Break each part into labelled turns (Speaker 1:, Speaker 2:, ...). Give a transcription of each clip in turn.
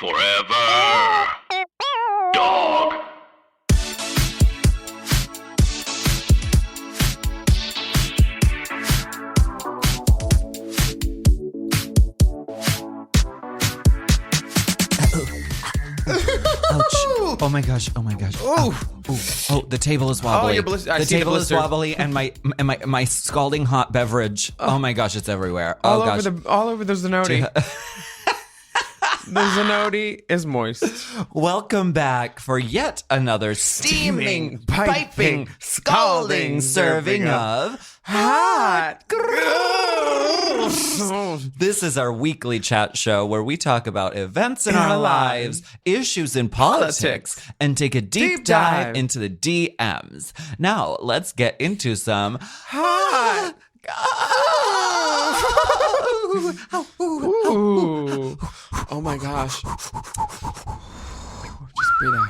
Speaker 1: Forever. Dog.
Speaker 2: Ouch. Oh my gosh. Oh my gosh. Oh, the table is wobbly. The table is wobbly and my scalding hot beverage. Oh my gosh, it's everywhere. Oh gosh.
Speaker 3: All over the Zenoti. The Zenoti is moist.
Speaker 2: Welcome back for yet another steaming, piping, scalding serving of hot gross. This is our weekly chat show where we talk about events in our lives, issues in politics, and take a deep dive into the DMs. Now, let's get into some hot.
Speaker 3: Ooh. Oh my gosh. Just breathe out.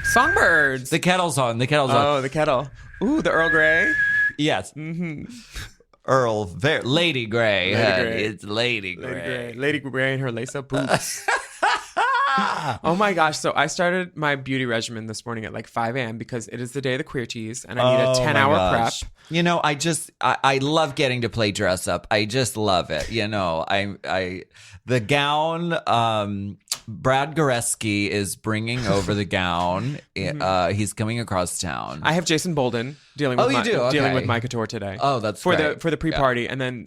Speaker 3: Songbirds.
Speaker 2: The kettle's on.
Speaker 3: Oh, the kettle. Ooh, the Earl Grey.
Speaker 2: Yes. Mm-hmm. Lady Grey. It's Lady Grey.
Speaker 3: Lady Grey and her lace-up boots. Oh my gosh. So I started my beauty regimen this morning at like 5 a.m. because it is the day of the queer teas and I need a 10-hour prep.
Speaker 2: You know, I love getting to play dress up. I just love it. You know, the gown, Brad Goreski is bringing over the gown. He's coming across town.
Speaker 3: I have Jason Bolden dealing with my couture today.
Speaker 2: Oh, that's
Speaker 3: for
Speaker 2: great.
Speaker 3: the pre-party, and then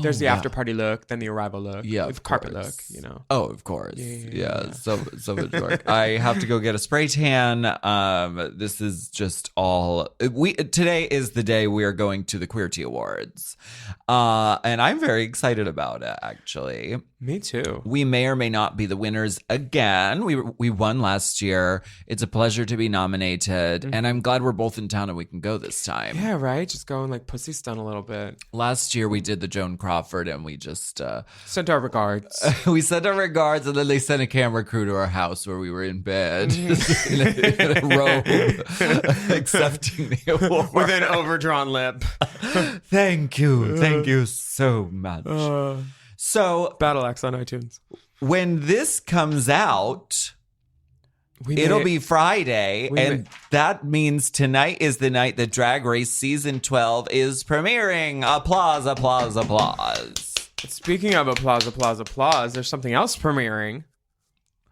Speaker 3: there's the after party look, then the arrival look, with carpet look. You know.
Speaker 2: Oh, of course. Yeah. So much work. I have to go get a spray tan. This is just all. Today is the day we are going to the Queer Tea Awards, and I'm very excited about it. Actually,
Speaker 3: me too.
Speaker 2: We may or may not be the winners again. We won last year. It's a pleasure to be nominated, and I'm glad we're both in town and we can go this time.
Speaker 3: Yeah, right. Just go and like pussy stun a little bit.
Speaker 2: Last year we did the Joan Crawford, and we just
Speaker 3: sent our regards.
Speaker 2: We sent our regards, and then they sent a camera crew to our house where we were in bed in a robe, accepting the award
Speaker 3: with an overdrawn lip.
Speaker 2: Thank you so much. So,
Speaker 3: Battle Axe on iTunes.
Speaker 2: When this comes out, it'll be Friday, and that means tonight is the night that Drag Race Season 12 is premiering. Applause, applause, applause.
Speaker 3: Speaking of applause, applause, applause, there's something else premiering.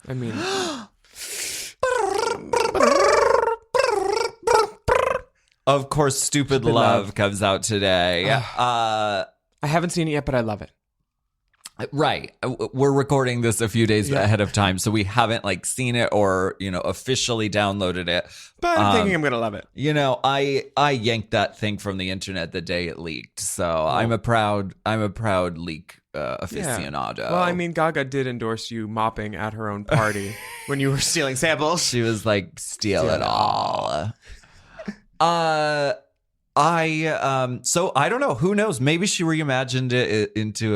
Speaker 3: I mean...
Speaker 2: Of course, Stupid Love comes out today.
Speaker 3: I haven't seen it yet, but I love it.
Speaker 2: Right. We're recording this a few days ahead of time, so we haven't like seen it or, officially downloaded it.
Speaker 3: But I'm thinking I'm going to love it.
Speaker 2: I yanked that thing from the internet the day it leaked. So I'm a proud leak aficionado.
Speaker 3: Yeah. Well, I mean, Gaga did endorse you mopping at her own party when you were stealing samples.
Speaker 2: She was like, steal it all. So I don't know. Who knows? Maybe she reimagined it into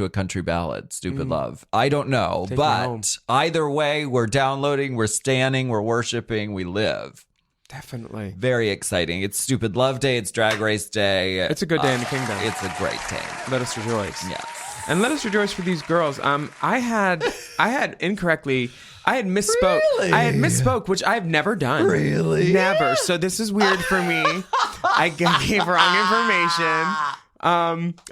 Speaker 2: a country ballad, Stupid Love. I don't know. But either way, we're downloading, we're standing, we're worshiping, we live.
Speaker 3: Definitely.
Speaker 2: Very exciting. It's Stupid Love Day. It's Drag Race Day.
Speaker 3: It's a good day in the kingdom.
Speaker 2: It's a great day.
Speaker 3: Let us rejoice.
Speaker 2: Yes.
Speaker 3: And let us rejoice for these girls. I had misspoke.
Speaker 2: Really?
Speaker 3: I had misspoke, which I've never done.
Speaker 2: Really?
Speaker 3: Never. So this is weird for me. I gave wrong information.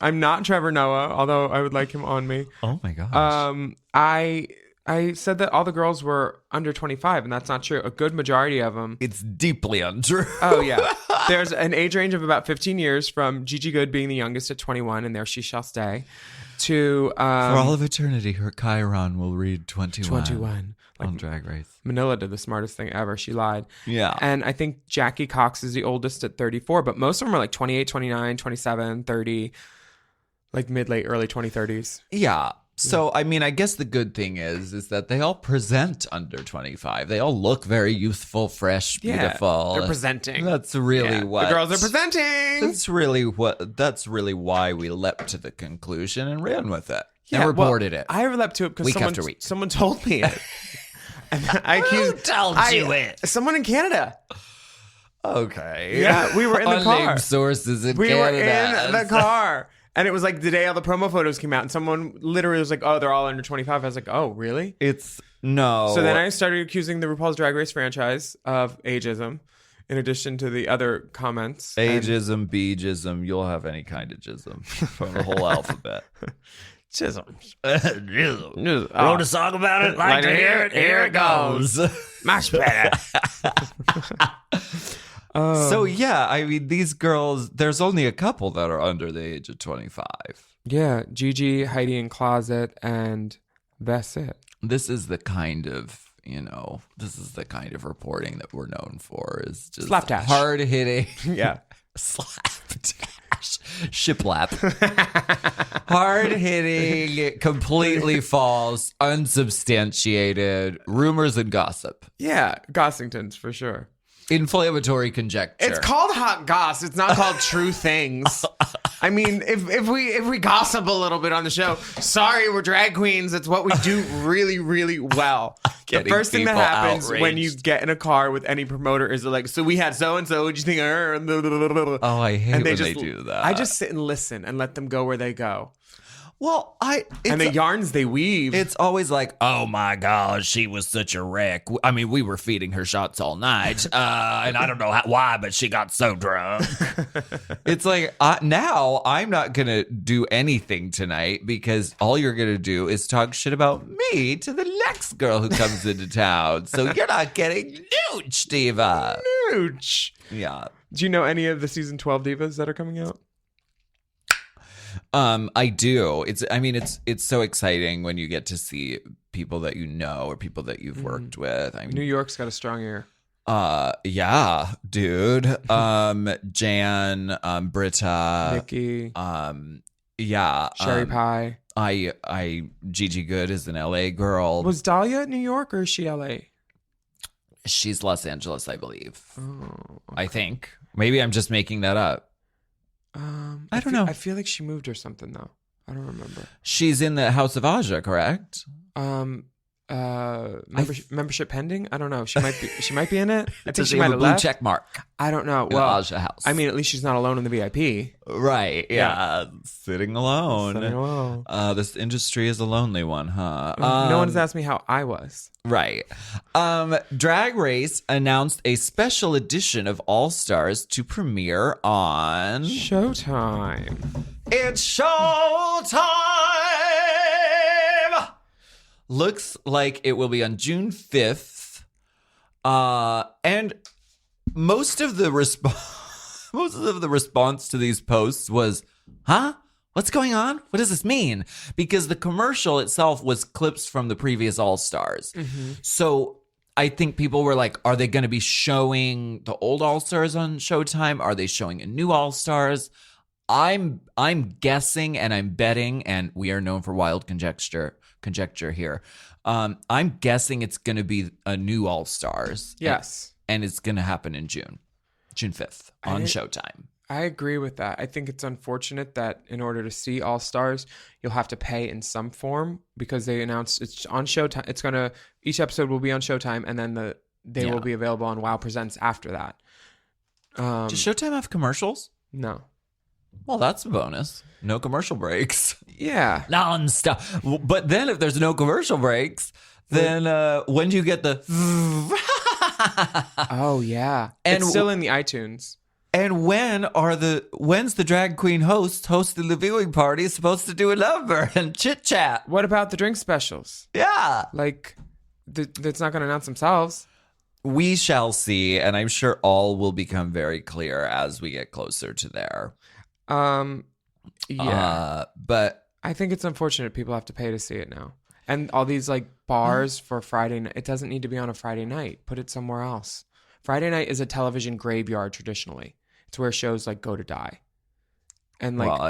Speaker 3: I'm not Trevor Noah, although I would like him on me.
Speaker 2: Oh my gosh.
Speaker 3: I said that all the girls were under 25, and that's not true. A good majority of them.
Speaker 2: It's deeply untrue.
Speaker 3: Oh, yeah. There's an age range of about 15 years from Gigi Goode being the youngest at 21, and there she shall stay, to...
Speaker 2: For all of eternity, her Chiron will read 21.
Speaker 3: 21.
Speaker 2: On Drag Race.
Speaker 3: Manila did the smartest thing ever. She lied.
Speaker 2: Yeah.
Speaker 3: And I think Jackie Cox is the oldest at 34, but most of them are like 28, 29, 27, 30, like mid-late, early 2030s.
Speaker 2: Yeah. So, I mean, I guess the good thing is that they all present under 25. They all look very youthful, fresh, beautiful.
Speaker 3: They're presenting.
Speaker 2: That's really what...
Speaker 3: The girls are presenting!
Speaker 2: That's really why we leapt to the conclusion and ran with it.
Speaker 3: Yeah,
Speaker 2: and reported it.
Speaker 3: I leapt to it because someone told me it. And
Speaker 2: Who told you it?
Speaker 3: Someone in Canada.
Speaker 2: Okay.
Speaker 3: Yeah, we were in the car.
Speaker 2: Unnamed sources in
Speaker 3: Canada. We were in the car. And it was like the day all the promo photos came out, and someone literally was like, "Oh, they're all under 25." I was like, "Oh, really?"
Speaker 2: No.
Speaker 3: So then I started accusing the RuPaul's Drag Race franchise of ageism, in addition to the other comments.
Speaker 2: Ageism, beegism, you'll have any kind of jism from the whole alphabet.
Speaker 3: Chisholms.
Speaker 2: Wrote a song about it. Like to hear it. Here it goes.
Speaker 3: Much better.
Speaker 2: So yeah, I mean, these girls. There's only a couple that are under the age of 25.
Speaker 3: Yeah, Gigi, Heidi in Closet, and that's it.
Speaker 2: This is the kind of reporting that we're known for. Is just
Speaker 3: Slapdash.
Speaker 2: hard hitting.
Speaker 3: Yeah.
Speaker 2: Slapdash. Shiplap. Hard hitting, completely false, unsubstantiated rumors and gossip.
Speaker 3: Yeah, Gossingtons for sure.
Speaker 2: Inflammatory conjecture.
Speaker 3: It's called hot goss. It's not called true things. I mean, if we gossip a little bit on the show, sorry, we're drag queens. It's what we do really, really well. The first thing that happens when you get in a car with any promoter is like, so we had so and so. What do you think?
Speaker 2: Oh, I hate when they do that.
Speaker 3: I just sit and listen and let them go where they go.
Speaker 2: Well,
Speaker 3: and the yarns they weave.
Speaker 2: It's always like, oh my gosh, she was such a wreck. I mean, we were feeding her shots all night, and I don't know why, but she got so drunk. It's like, now I'm not going to do anything tonight because all you're going to do is talk shit about me to the next girl who comes into town. So you're not getting nooch, diva.
Speaker 3: Nooch.
Speaker 2: Yeah.
Speaker 3: Do you know any of the season 12 divas that are coming out?
Speaker 2: I do. It's so exciting when you get to see people that you know or people that you've worked with. I mean,
Speaker 3: New York's got a strong ear.
Speaker 2: Yeah, dude. Jan, Britta,
Speaker 3: Nikki,
Speaker 2: yeah,
Speaker 3: Sherry Pie.
Speaker 2: Gigi Good is an LA girl.
Speaker 3: Was Dahlia New York or is she LA?
Speaker 2: She's Los Angeles, I believe.
Speaker 3: Oh,
Speaker 2: I think. Maybe I'm just making that up. I don't know.
Speaker 3: I feel like she moved or something though. I don't remember.
Speaker 2: She's in the House of Aja, correct?
Speaker 3: Membership pending. I don't know. She might be in it. I think she might
Speaker 2: have
Speaker 3: have
Speaker 2: a blue
Speaker 3: left.
Speaker 2: check mark.
Speaker 3: I don't know.
Speaker 2: In
Speaker 3: Well,
Speaker 2: the Aja house.
Speaker 3: I mean, at least she's not alone in the VIP.
Speaker 2: Right. Yeah. Sitting alone.
Speaker 3: Sitting alone.
Speaker 2: This industry is a lonely one, huh?
Speaker 3: No one's asked me how I was.
Speaker 2: Right. Drag Race announced a special edition of All Stars to premiere on
Speaker 3: Showtime.
Speaker 2: It's showtime! Looks like it will be on June 5th. And most of the response to these posts was, huh? What's going on? What does this mean? Because the commercial itself was clips from the previous All Stars. Mm-hmm. So I think people were like, are they going to be showing the old All Stars on Showtime? Are they showing a new All Stars? I'm guessing and I'm betting, and we are known for wild conjecture here. I'm guessing it's going to be a new All Stars.
Speaker 3: Yes.
Speaker 2: And it's going to happen in June 5th on Showtime.
Speaker 3: I agree with that. I think it's unfortunate that in order to see All Stars, you'll have to pay in some form because they announced it's on Showtime. Each episode will be on Showtime, and then they will be available on Wow Presents after that.
Speaker 2: Does Showtime have commercials?
Speaker 3: No.
Speaker 2: Well, that's a bonus. No commercial breaks.
Speaker 3: Yeah.
Speaker 2: Non-stop. But then if there's no commercial breaks, then when do you get the...
Speaker 3: Oh, yeah.
Speaker 2: And
Speaker 3: it's still in the iTunes.
Speaker 2: And when's the drag queen hosting the viewing party supposed to do a number and chit-chat?
Speaker 3: What about the drink specials?
Speaker 2: Yeah.
Speaker 3: Like, it's not going to announce themselves.
Speaker 2: We shall see, and I'm sure all will become very clear as we get closer to there.
Speaker 3: Yeah.
Speaker 2: But
Speaker 3: I think it's unfortunate people have to pay to see it now. And all these like bars for Friday night, it doesn't need to be on a Friday night. Put it somewhere else. Friday night is a television graveyard traditionally. It's where shows like go to die. And like,
Speaker 2: well,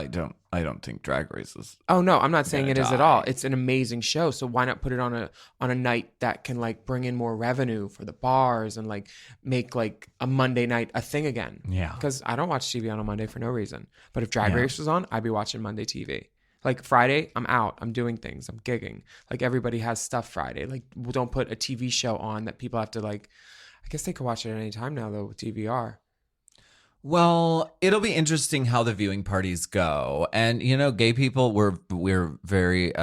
Speaker 2: I don't think Drag Race is.
Speaker 3: Oh no, I'm not saying it is
Speaker 2: die.
Speaker 3: at all. It's an amazing show. So why not put it on a night that can like bring in more revenue for the bars and like make like a Monday night a thing again?
Speaker 2: Yeah.
Speaker 3: Because I don't watch TV on a Monday for no reason. But if Drag Race was on, I'd be watching Monday TV. Like Friday, I'm out. I'm doing things. I'm gigging. Like everybody has stuff Friday. Like don't put a TV show on that people have to like. I guess they could watch it at any time now though with DVR.
Speaker 2: Well, it'll be interesting how the viewing parties go. And gay people we're very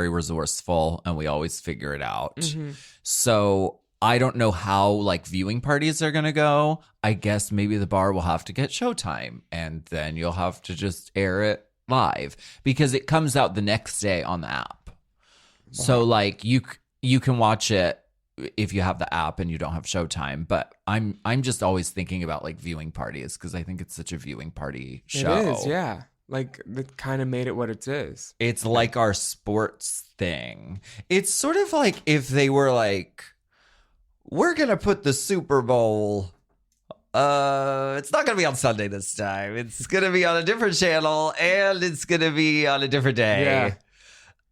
Speaker 2: resourceful and we always figure it out.
Speaker 3: Mm-hmm.
Speaker 2: So I don't know how like viewing parties are going to go. I guess maybe the bar will have to get Showtime and then you'll have to just air it live because it comes out the next day on the app. Wow. So like you can watch it if you have the app and you don't have Showtime, but I'm just always thinking about like viewing parties because I think it's such a viewing party show.
Speaker 3: It is, yeah. Like it kind of made it what it is.
Speaker 2: It's like our sports thing. It's sort of like if they were like, we're gonna put the Super Bowl. It's not gonna be on Sunday this time. It's gonna be on a different channel and it's gonna be on a different day.
Speaker 3: Yeah.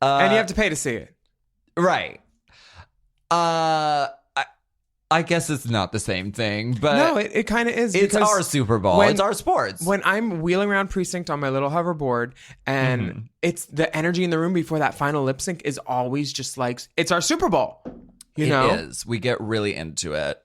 Speaker 3: And you have to pay to see it.
Speaker 2: Right. I guess it's not the same thing, but
Speaker 3: no, it kind of is.
Speaker 2: It's our Super Bowl. It's our sports.
Speaker 3: When I'm wheeling around Precinct on my little hoverboard, and it's the energy in the room before that final lip sync is always just like it's our Super Bowl. It
Speaker 2: is. We get really into it.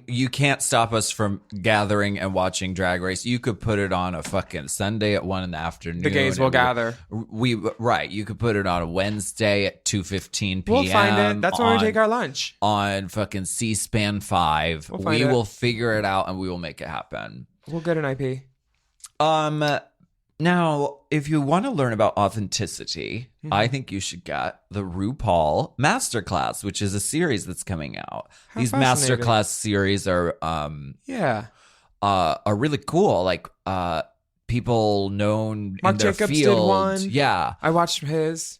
Speaker 2: You can't stop us from gathering and watching Drag Race. You could put it on a fucking Sunday at 1 in the afternoon.
Speaker 3: The gays will gather.
Speaker 2: Right. You could put it on a Wednesday at 2:15 p.m.
Speaker 3: We'll find it. That's when we take our lunch.
Speaker 2: On fucking C-SPAN 5. We will figure it out and we will make it happen.
Speaker 3: We'll get an IP.
Speaker 2: Now, if you want to learn about authenticity, I think you should get the RuPaul Masterclass, which is a series that's coming out. These Masterclass series are really cool. Like people known
Speaker 3: Mark
Speaker 2: in their
Speaker 3: Jacobs
Speaker 2: field.
Speaker 3: did one.
Speaker 2: Yeah,
Speaker 3: I watched his.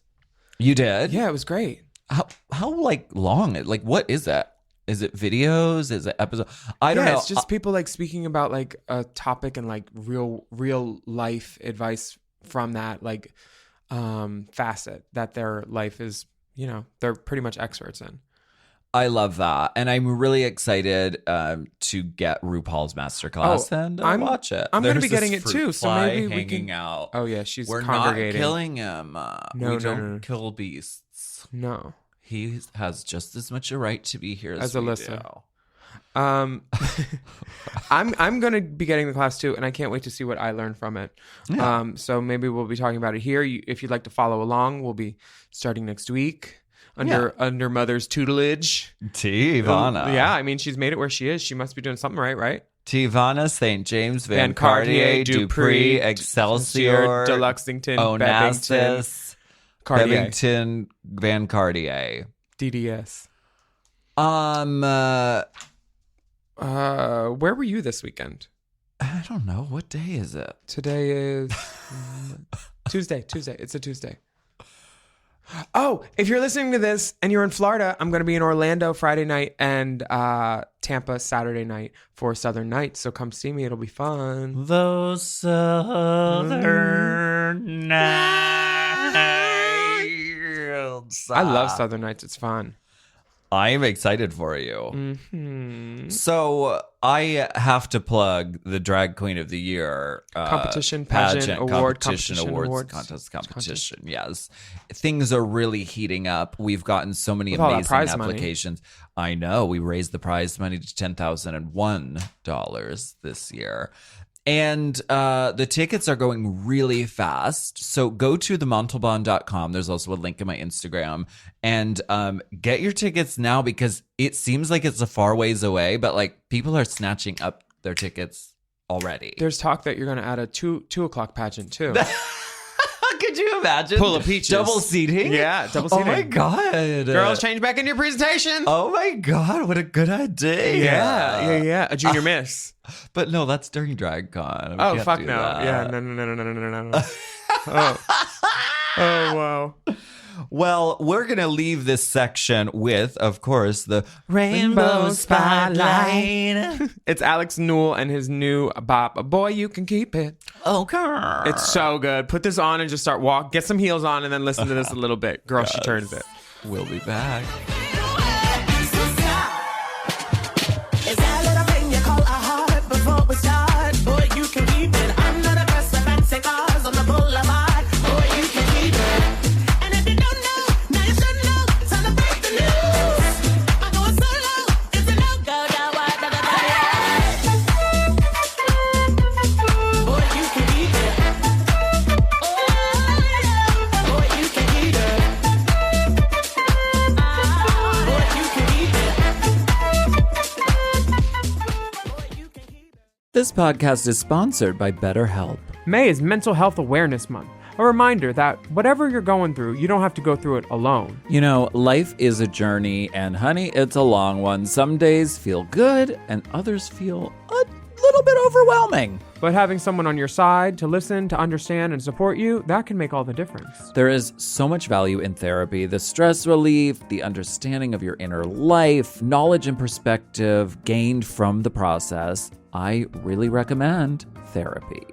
Speaker 2: You did?
Speaker 3: Yeah, it was great.
Speaker 2: How like long? Like what is that? Is it videos? Is it episodes? I don't know.
Speaker 3: It's just people like speaking about like a topic and like real life advice from that like facet that their life is, they're pretty much experts in.
Speaker 2: I love that. And I'm really excited to get RuPaul's Masterclass and watch it.
Speaker 3: I'm going to be getting it too. So maybe we can
Speaker 2: out.
Speaker 3: Oh yeah, she's
Speaker 2: We're
Speaker 3: congregating.
Speaker 2: not killing him. We don't kill beasts.
Speaker 3: No.
Speaker 2: He has just as much a right to be here as
Speaker 3: Alyssa.
Speaker 2: do.
Speaker 3: I'm going to be getting the class too, and I can't wait to see what I learn from it.
Speaker 2: Yeah.
Speaker 3: So maybe we'll be talking about it here. If you'd like to follow along, we'll be starting next week under Mother's tutelage.
Speaker 2: Tivana.
Speaker 3: Yeah, I mean she's made it where she is. She must be doing something right?
Speaker 2: Tivana, St. James, Van Cartier, Dupree, Excelsior,
Speaker 3: Deluxington,
Speaker 2: Onassis.
Speaker 3: Cartier.
Speaker 2: Bevington, Van Cartier.
Speaker 3: DDS. Where were you this weekend?
Speaker 2: I don't know. What day is it?
Speaker 3: Today is Tuesday. It's a Tuesday. Oh, if you're listening to this and you're in Florida, I'm going to be in Orlando Friday night and Tampa Saturday night for Southern Nights. So come see me. It'll be fun.
Speaker 2: Those Southern Nights.
Speaker 3: I love Southern Nights. It's fun.
Speaker 2: I'm excited for you.
Speaker 3: Mm-hmm.
Speaker 2: So I have to plug the Drag Queen of the Year
Speaker 3: competition, pageant, award,
Speaker 2: competition, awards, contest competition. Yes, things are really heating up. We've gotten so many amazing applications. Money. I know we raised the prize money to $10,001 this year. And the tickets are going really fast. So go to themontalban.com. There's also a link in my Instagram. And get your tickets now because it seems like it's a far ways away. But like people are snatching up their tickets already.
Speaker 3: There's talk that you're going to add a 2 o'clock pageant too.
Speaker 2: Could you imagine?
Speaker 3: Pull a peaches.
Speaker 2: Double seating?
Speaker 3: Yeah, double seating.
Speaker 2: Oh my God.
Speaker 3: Girls, change back into your presentation.
Speaker 2: Oh my God, what a good idea.
Speaker 3: Yeah. A junior miss.
Speaker 2: But no, that's during DragCon.
Speaker 3: Oh, fuck no. That. Yeah, no. Oh, wow.
Speaker 2: Well, we're going to leave this section with, of course, the Rainbow Spotlight.
Speaker 3: It's Alex Newell and his new bop, Boy, You Can Keep It.
Speaker 2: Okay.
Speaker 3: It's so good. Put this on and just start get some heels on and then listen to this a little bit. Girl, She turns it.
Speaker 2: We'll be back.
Speaker 4: Is that little thing you call a heart before we start? Boy, you can keep it. I'm not a best of fancy cars on the boulevard. Boy, you can keep it. And if you don't know, now you should know. Time to break the news. I'm going solo. It's a no-go,
Speaker 2: This podcast is sponsored by BetterHelp.
Speaker 5: May is Mental Health Awareness Month. A reminder that whatever you're going through, you don't have to go through it alone.
Speaker 2: You know, life is a journey, and honey, it's a long one. Some days feel good, and others feel a little bit overwhelming.
Speaker 5: But having someone on your side to listen, to understand, and support you, that can make all the difference.
Speaker 2: There is so much value in therapy. The stress relief, the understanding of your inner life, knowledge and perspective gained from the process. I really recommend therapy.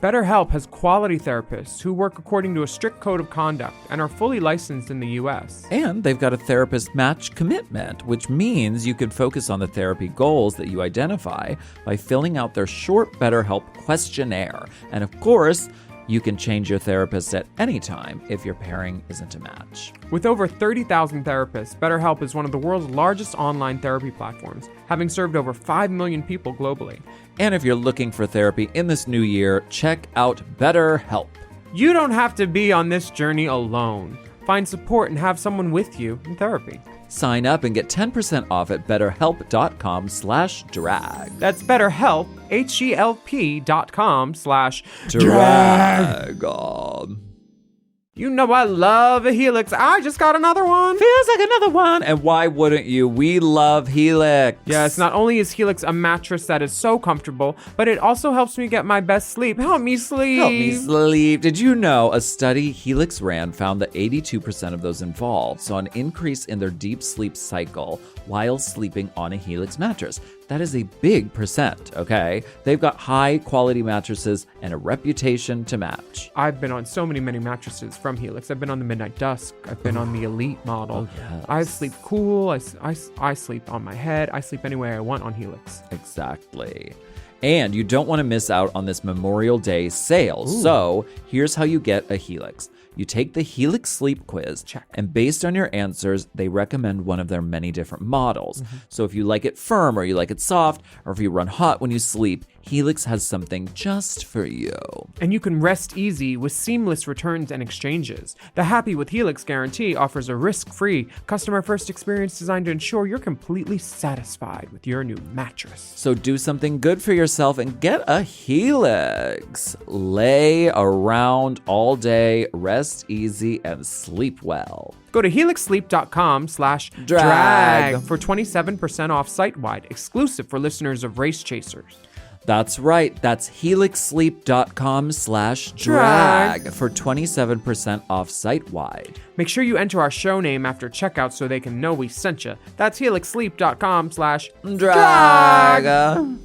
Speaker 5: BetterHelp has quality therapists who work according to a strict code of conduct and are fully licensed in the U.S.
Speaker 2: And they've got a therapist match commitment, which means you can focus on the therapy goals that you identify by filling out their short BetterHelp questionnaire. And of course, you can change your therapist at any time if your pairing isn't a match.
Speaker 5: With over 30,000 therapists, BetterHelp is one of the world's largest online therapy platforms, having served over 5 million people globally.
Speaker 2: And if you're looking for therapy in this new year, check out BetterHelp.
Speaker 5: You don't have to be on this journey alone. Find support and have someone with you in therapy.
Speaker 2: Sign up and get 10% off at betterhelp.com/drag.
Speaker 5: That's BetterHelp, HELP.com/drag. You know I love a Helix. I just got another one.
Speaker 2: Feels like another one. And why wouldn't you? We love Helix.
Speaker 5: Yes, not only is Helix a mattress that is so comfortable, but it also helps me get my best sleep. Help me sleep.
Speaker 2: Help me sleep. Did you know a study Helix ran found that 82% of those involved saw an increase in their deep sleep cycle while sleeping on a Helix mattress? That is a big percent, okay? They've got high quality mattresses and a reputation to match.
Speaker 5: I've been on so many mattresses from Helix. I've been on the Midnight Dusk. I've been on the Elite model.
Speaker 2: Oh, yes.
Speaker 5: I sleep cool. I sleep on my head. I sleep any way I want on Helix.
Speaker 2: Exactly. And you don't want to miss out on this Memorial Day sale. Ooh. So here's how you get a Helix. You take the Helix Sleep Quiz, and based on your answers, they recommend one of their many different models. Mm-hmm. So if you like it firm or you like it soft, or if you run hot when you sleep, Helix has something just for you.
Speaker 5: And you can rest easy with seamless returns and exchanges. The Happy with Helix guarantee offers a risk-free, customer-first experience designed to ensure you're completely satisfied with your new mattress.
Speaker 2: So do something good for yourself and get a Helix. Lay around all day, rest easy, and sleep well.
Speaker 5: Go to helixsleep.com/drag for 27% off site-wide, exclusive for listeners of Race Chasers.
Speaker 2: That's right. That's helixsleep.com/drag for 27% off site-wide.
Speaker 5: Make sure you enter our show name after checkout so they can know we sent you. That's helixsleep.com/drag.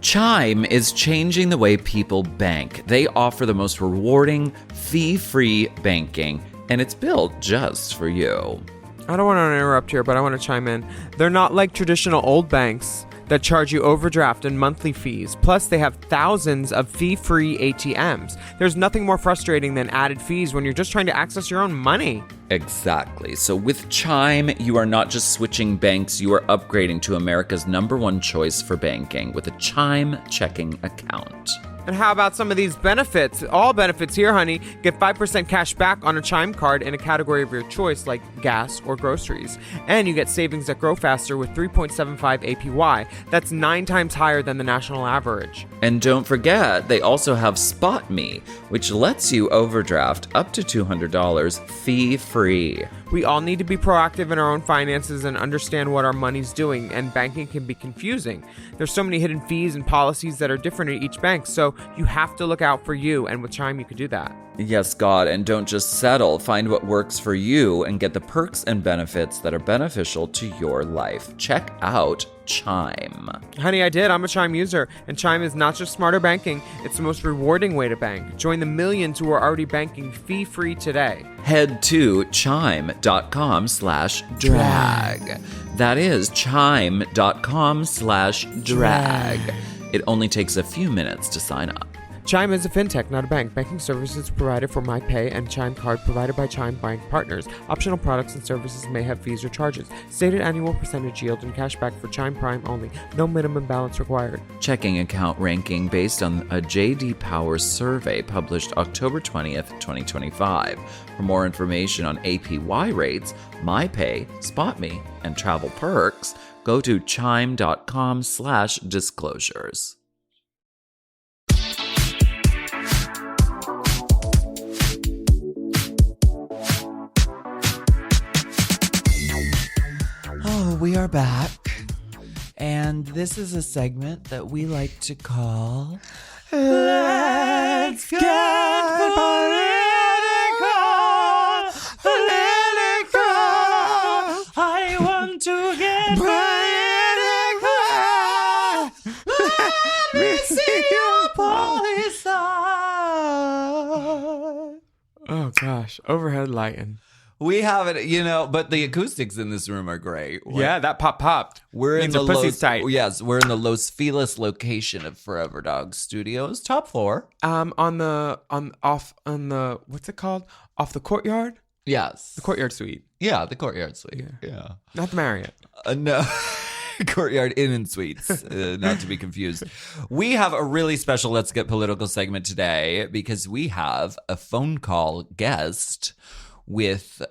Speaker 2: Chime is changing the way people bank. They offer the most rewarding, fee-free banking, and it's built just for you.
Speaker 5: I don't want to interrupt here, but I want to chime in. They're not like traditional old banks that charge you overdraft and monthly fees. Plus, they have thousands of fee-free ATMs. There's nothing more frustrating than added fees when you're just trying to access your own money.
Speaker 2: Exactly. So with Chime, you are not just switching banks, you are upgrading to America's #1 choice for banking with a Chime checking account.
Speaker 5: And how about some of these benefits? All benefits here, honey. Get 5% cash back on a Chime card in a category of your choice, like gas or groceries. And you get savings that grow faster with 3.75 APY. That's 9 times higher than the national average.
Speaker 2: And don't forget, they also have Spot Me, which lets you overdraft up to $200 fee-free.
Speaker 5: We all need to be proactive in our own finances and understand what our money's doing, and banking can be confusing. There's so many hidden fees and policies that are different at each bank, so you have to look out for you, and with Chime you could do that.
Speaker 2: Yes, God, and don't just settle. Find what works for you and get the perks and benefits that are beneficial to your life. Check out Chime.
Speaker 5: Honey, I did. I'm a Chime user, and Chime is not just smarter banking, it's the most rewarding way to bank. Join the millions who are already banking fee-free today.
Speaker 2: Head to chime.com/drag. That is chime.com/drag. It only takes a few minutes to sign up.
Speaker 5: Chime is a fintech, not a bank. Banking services provided for MyPay and Chime Card provided by Chime Bank partners. Optional products and services may have fees or charges. Stated annual percentage yield and cashback for Chime Prime only. No minimum balance required.
Speaker 2: Checking account ranking based on a J.D. Power survey published October 20th, 2025. For more information on APY rates, MyPay, SpotMe, and travel perks, go to chime.com/disclosures. Oh, we are back. And this is a segment that we like to call Let's Get Political. I want to get political. Let me see your police side.
Speaker 5: Oh gosh, overhead lighting.
Speaker 2: We have it, but the acoustics in this room are great.
Speaker 5: Yeah, that popped.
Speaker 2: We're in
Speaker 5: Means
Speaker 2: the
Speaker 5: the pussy's tight.
Speaker 2: Yes, we're in the Los Feliz location of Forever Dog Studios, top floor.
Speaker 5: On the what's it called? Off the courtyard?
Speaker 2: Yes,
Speaker 5: The courtyard suite.
Speaker 2: yeah, the courtyard suite. Yeah,
Speaker 5: Not the Marriott.
Speaker 2: no. Courtyard Inn and Suites, not to be confused. We have a really special Let's Get Political segment today because we have a phone call guest with,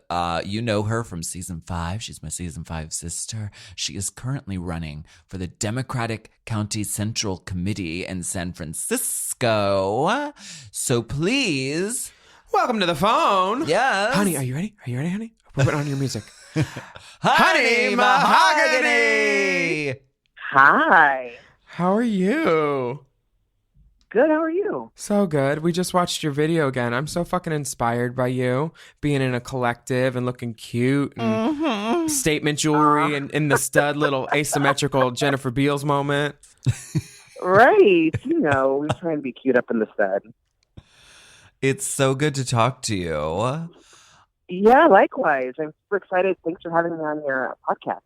Speaker 2: you know her from season 5. She's my season 5 sister. She is currently running for the Democratic County Central Committee in San Francisco. So please.
Speaker 5: Welcome to the phone.
Speaker 2: Yes.
Speaker 5: Honey, are you ready? Are you ready, honey? We're putting on your music.
Speaker 2: Honey Mahogany.
Speaker 6: Hi.
Speaker 5: How are you?
Speaker 6: Good. How are you?
Speaker 5: So good. We just watched your video again. I'm so fucking inspired by you being in a collective and looking cute and statement jewelry and in the stud little asymmetrical Jennifer Beals moment.
Speaker 6: Right. We try and be cute up in the stud.
Speaker 2: It's so good to talk to you.
Speaker 6: Yeah, likewise. I'm super excited. Thanks for having me on your podcast.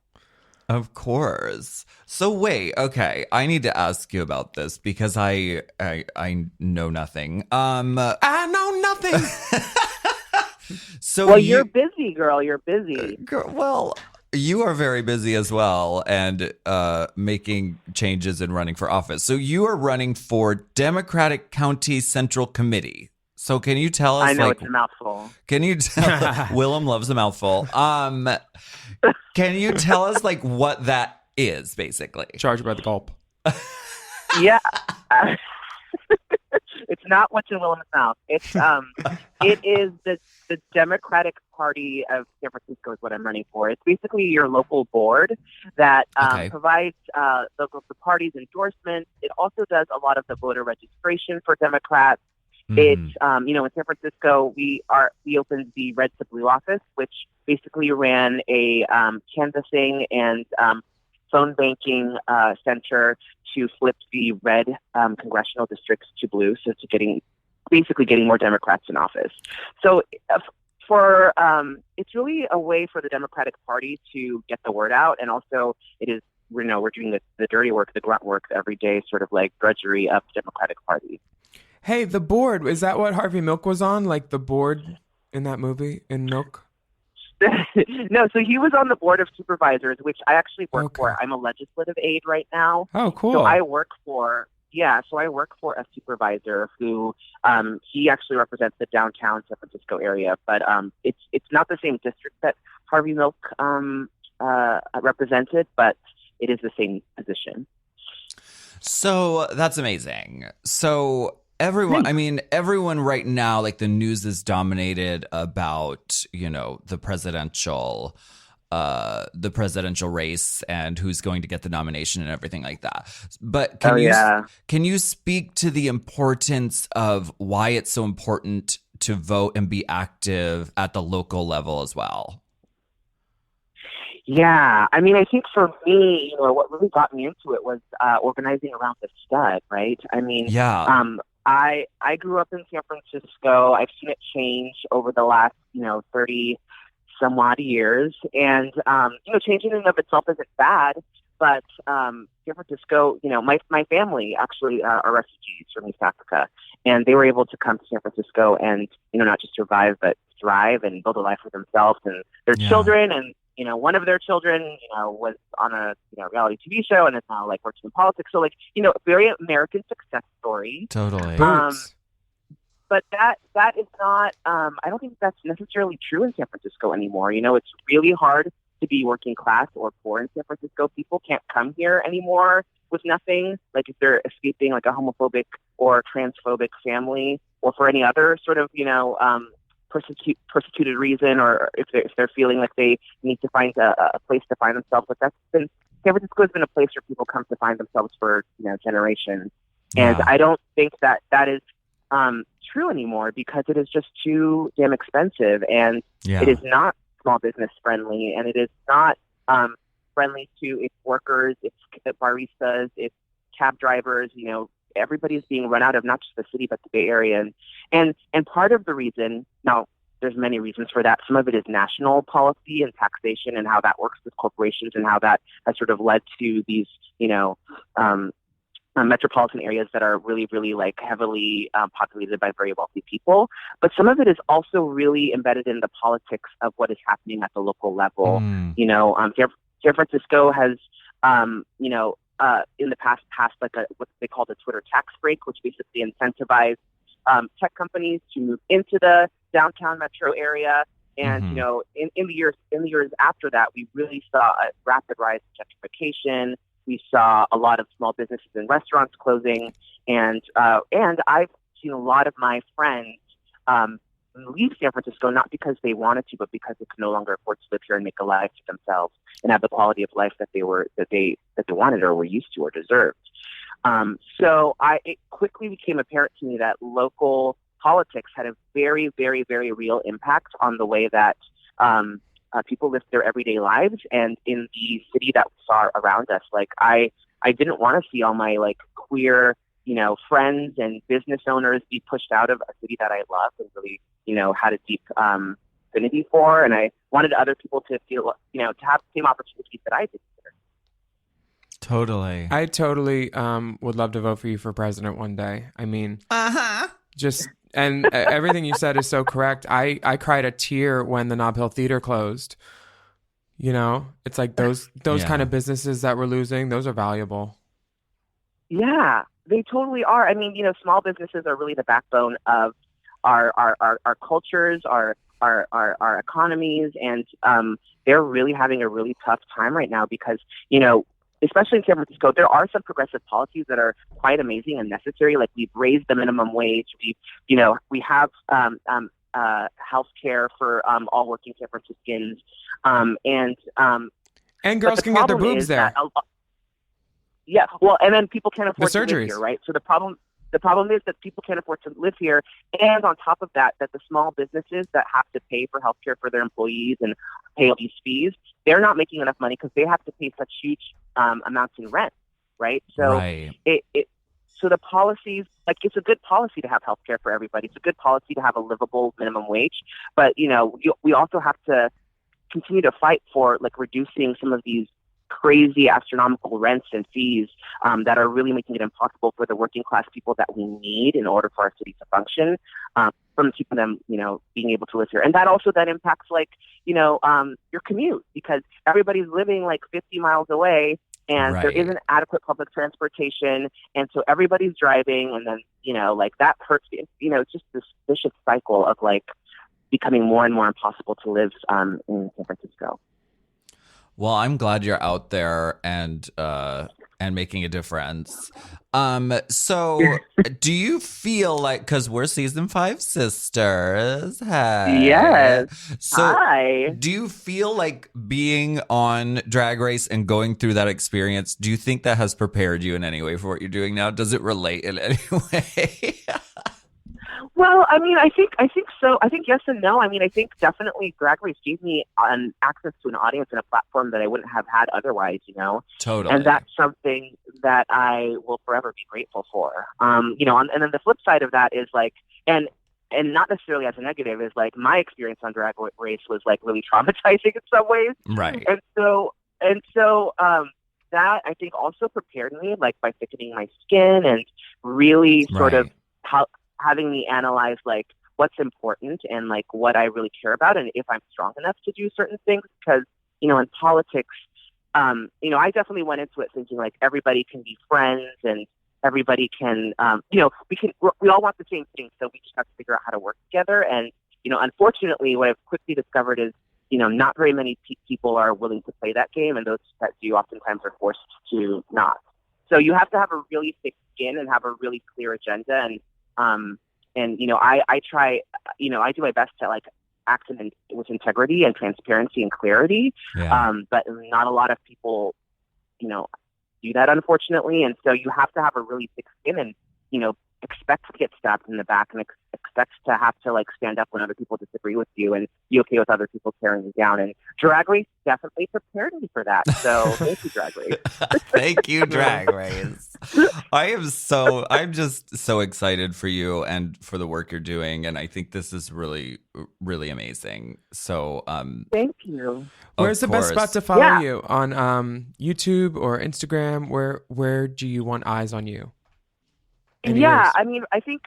Speaker 2: Of course. So wait, okay. I need to ask you about this because I know nothing.
Speaker 5: I know nothing.
Speaker 2: So
Speaker 6: Well, you're busy, girl. You're busy.
Speaker 2: well, you are very busy as well and making changes and running for office. So you are running for Democratic County Central Committee. So can you tell us?
Speaker 6: I know it's a mouthful.
Speaker 2: Can you tell? Willam loves a mouthful. Can you tell us what that is basically?
Speaker 5: Charged by the gulp.
Speaker 6: Yeah. It's not what's in Willam's mouth. It's it is the Democratic Party of San Francisco is what I'm running for. It's basically your local board that provides the party's endorsements. It also does a lot of the voter registration for Democrats. It's in San Francisco we opened the Red to Blue office, which basically ran a canvassing and phone banking center to flip the red congressional districts to blue, so to getting more Democrats in office. So it's really a way for the Democratic Party to get the word out, and also it is we're doing the dirty work, the grunt work every day, sort of like drudgery of the Democratic Party.
Speaker 5: Hey, the board, is that what Harvey Milk was on? Like the board in that movie, in Milk?
Speaker 6: No, so he was on the board of supervisors, which I actually work for. I'm a legislative aide right now.
Speaker 5: Oh, cool.
Speaker 6: So I work for a supervisor who he actually represents the downtown San Francisco area, but it's not the same district that Harvey Milk represented, but it is the same position.
Speaker 2: So that's amazing. So everyone right now, the news is dominated about, the presidential race and who's going to get the nomination and everything like that. But can you speak to the importance of why it's so important to vote and be active at the local level as well?
Speaker 6: Yeah, I mean, I think for me, what really got me into it was organizing around the stud, right? I mean, I grew up in San Francisco. I've seen it change over the last, 30 some odd years. And, changing in and of itself isn't bad. But San Francisco, my family actually are refugees from East Africa. And they were able to come to San Francisco and, not just survive, but thrive and build a life for themselves and their children. And, one of their children, was on a reality TV show and is now working in politics. So very American success story.
Speaker 2: Totally.
Speaker 6: But that is not. I don't think that's necessarily true in San Francisco anymore. It's really hard to be working class or poor in San Francisco, people can't come here anymore with nothing. Like if they're escaping like a homophobic or transphobic family, or for any other sort of, persecuted reason, or if they're feeling like they need to find a place to find themselves. But San Francisco has been a place where people come to find themselves for generations. And I don't think that is true anymore, because it is just too damn expensive, and it is not small business friendly, and it is not friendly to its workers, its baristas, its cab drivers. Everybody's being run out of not just the city but the Bay Area, and part of the reason, now there's many reasons for that. Some of it is national policy and taxation and how that works with corporations, and how that has sort of led to these metropolitan areas that are really, really like heavily populated by very wealthy people. But some of it is also really embedded in the politics of what is happening at the local level. San Francisco has, in the past passed like what they call the Twitter tax break, which basically incentivized tech companies to move into the downtown metro area. And in the years after that, we really saw a rapid rise in gentrification. We saw a lot of small businesses and restaurants closing, and I've seen a lot of my friends leave San Francisco not because they wanted to, but because they could no longer afford to live here and make a life for themselves and have the quality of life that they wanted or were used to or deserved. So it quickly became apparent to me that local politics had a very, very, very real impact on the way that people live their everyday lives. And in the city that we saw around us, like I didn't want to see all my like queer, friends and business owners be pushed out of a city that I loved and really, had a deep affinity for. And I wanted other people to feel, to have the same opportunities that I did here.
Speaker 2: Totally.
Speaker 5: I totally would love to vote for you for president one day. I mean, and everything you said is so correct. I cried a tear when the Nob Hill Theater closed. It's like those kind of businesses that we're losing, those are valuable.
Speaker 6: Yeah, they totally are. I mean, small businesses are really the backbone of our cultures, our economies, and they're really having a really tough time right now because, especially in San Francisco, there are some progressive policies that are quite amazing and necessary. Like we've raised the minimum wage. We have health care for all working San Franciscans, and
Speaker 5: girls can get their boobs there.
Speaker 6: Yeah, well, and then people can't afford
Speaker 5: the
Speaker 6: to
Speaker 5: surgeries.
Speaker 6: live here, right? So the problem is that people can't afford to live here, and on top of that, that the small businesses that have to pay for healthcare for their employees and pay all these fees, they're not making enough money because they have to pay such huge amounts in rent, right? So so the policies, like it's a good policy to have healthcare for everybody. It's a good policy to have a livable minimum wage, but we also have to continue to fight for like reducing some of these crazy astronomical rents and fees that are really making it impossible for the working class people that we need in order for our city to function, from keeping them, being able to live here. And that also then impacts like, your commute, because everybody's living like 50 miles away and there isn't adequate public transportation. And so everybody's driving, and then, like that hurts, it's just this vicious cycle of like becoming more and more impossible to live in San Francisco.
Speaker 2: Well, I'm glad you're out there and making a difference. So do you feel like, because we're season 5 sisters, hey.
Speaker 6: Yes.
Speaker 2: So
Speaker 6: Hi.
Speaker 2: do you feel like being on Drag Race and going through that experience, do you think that has prepared you in any way for what you're doing now? Does it relate in any way?
Speaker 6: Well, I mean, I think so. I think yes and no. I mean, I think definitely Drag Race gave me access to an audience and a platform that I wouldn't have had otherwise,
Speaker 2: Totally.
Speaker 6: And that's something that I will forever be grateful for. And then the flip side of that is like, and not necessarily as a negative, is like my experience on Drag Race was like really traumatizing in some ways.
Speaker 2: Right.
Speaker 6: And so that I think also prepared me, like by thickening my skin and really sort of having me analyze like what's important and like what I really care about and if I'm strong enough to do certain things. Because, in politics, I definitely went into it thinking like everybody can be friends and everybody can, we all want the same thing. So we just have to figure out how to work together. And, unfortunately, what I've quickly discovered is not very many people are willing to play that game, and those that do oftentimes are forced to not. So you have to have a really thick skin and have a really clear agenda. And I try, I do my best to like act with integrity and transparency and clarity.
Speaker 2: Yeah.
Speaker 6: But not a lot of people, do that, unfortunately. And so you have to have a really thick skin and, expect to get stabbed in the back and expect to have to like stand up when other people disagree with you and be okay with other people tearing you down. And Drag Race definitely prepared me for that. So thank you, Drag Race.
Speaker 2: Thank you, Drag Race. I'm just so excited for you and for the work you're doing. And I think this is really, really amazing. So,
Speaker 6: thank you.
Speaker 5: Where's the best spot to follow you? On YouTube or Instagram? Where do you want eyes on you?
Speaker 6: Yeah, I mean, I think,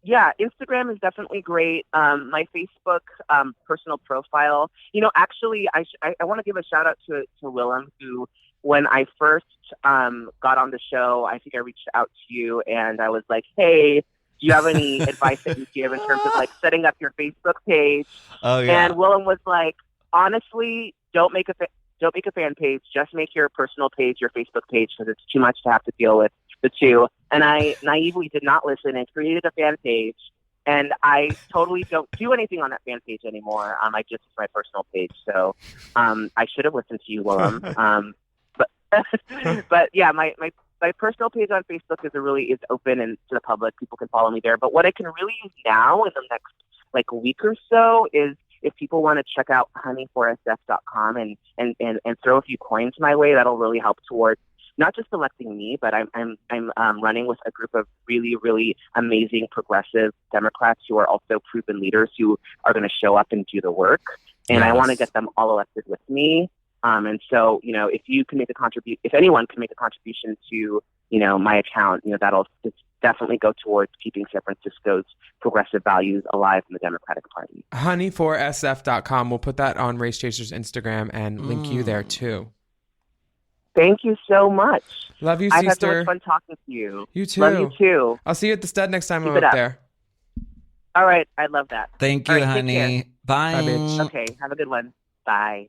Speaker 6: Instagram is definitely great. My Facebook personal profile, actually, I want to give a shout out to Willam, who, when I first got on the show, I think I reached out to you and I was like, hey, do you have any advice that you give in terms of like setting up your Facebook page?
Speaker 2: Oh, yeah.
Speaker 6: And Willam was like, honestly, don't make a fan page. Just make your personal page your Facebook page, because it's too much to have to deal with the two. And I naively did not listen and created a fan page. And I totally don't do anything on that fan page anymore. I just use my personal page. So I should have listened to you, Willam. But yeah, my personal page on Facebook is open and to the public. People can follow me there. But what I can really use now in the next like week or so is, if people want to check out honey4sf.com and throw a few coins my way, that'll really help towards not just electing me, but I'm running with a group of really, really amazing progressive Democrats who are also proven leaders who are going to show up and do the work. And I want to get them all elected with me. And so, if you can if anyone can make a contribution to, my account, that'll definitely go towards keeping San Francisco's progressive values alive in the Democratic Party.
Speaker 5: Honey4sf.com. We'll put that on Race Chaser's Instagram and link you there too.
Speaker 6: Thank you so much.
Speaker 5: Love you,
Speaker 6: I've had so
Speaker 5: sister.
Speaker 6: much fun talking to you.
Speaker 5: You too.
Speaker 6: Love you too.
Speaker 5: I'll see you at the stud next time
Speaker 6: Keep
Speaker 5: I'm
Speaker 6: it
Speaker 5: up
Speaker 6: up.
Speaker 5: there.
Speaker 6: All right. I love that.
Speaker 2: Thank you,
Speaker 6: All right, take
Speaker 2: honey.
Speaker 6: care.
Speaker 2: Bye.
Speaker 5: Bye, bitch.
Speaker 6: Okay. Have a good one. Bye.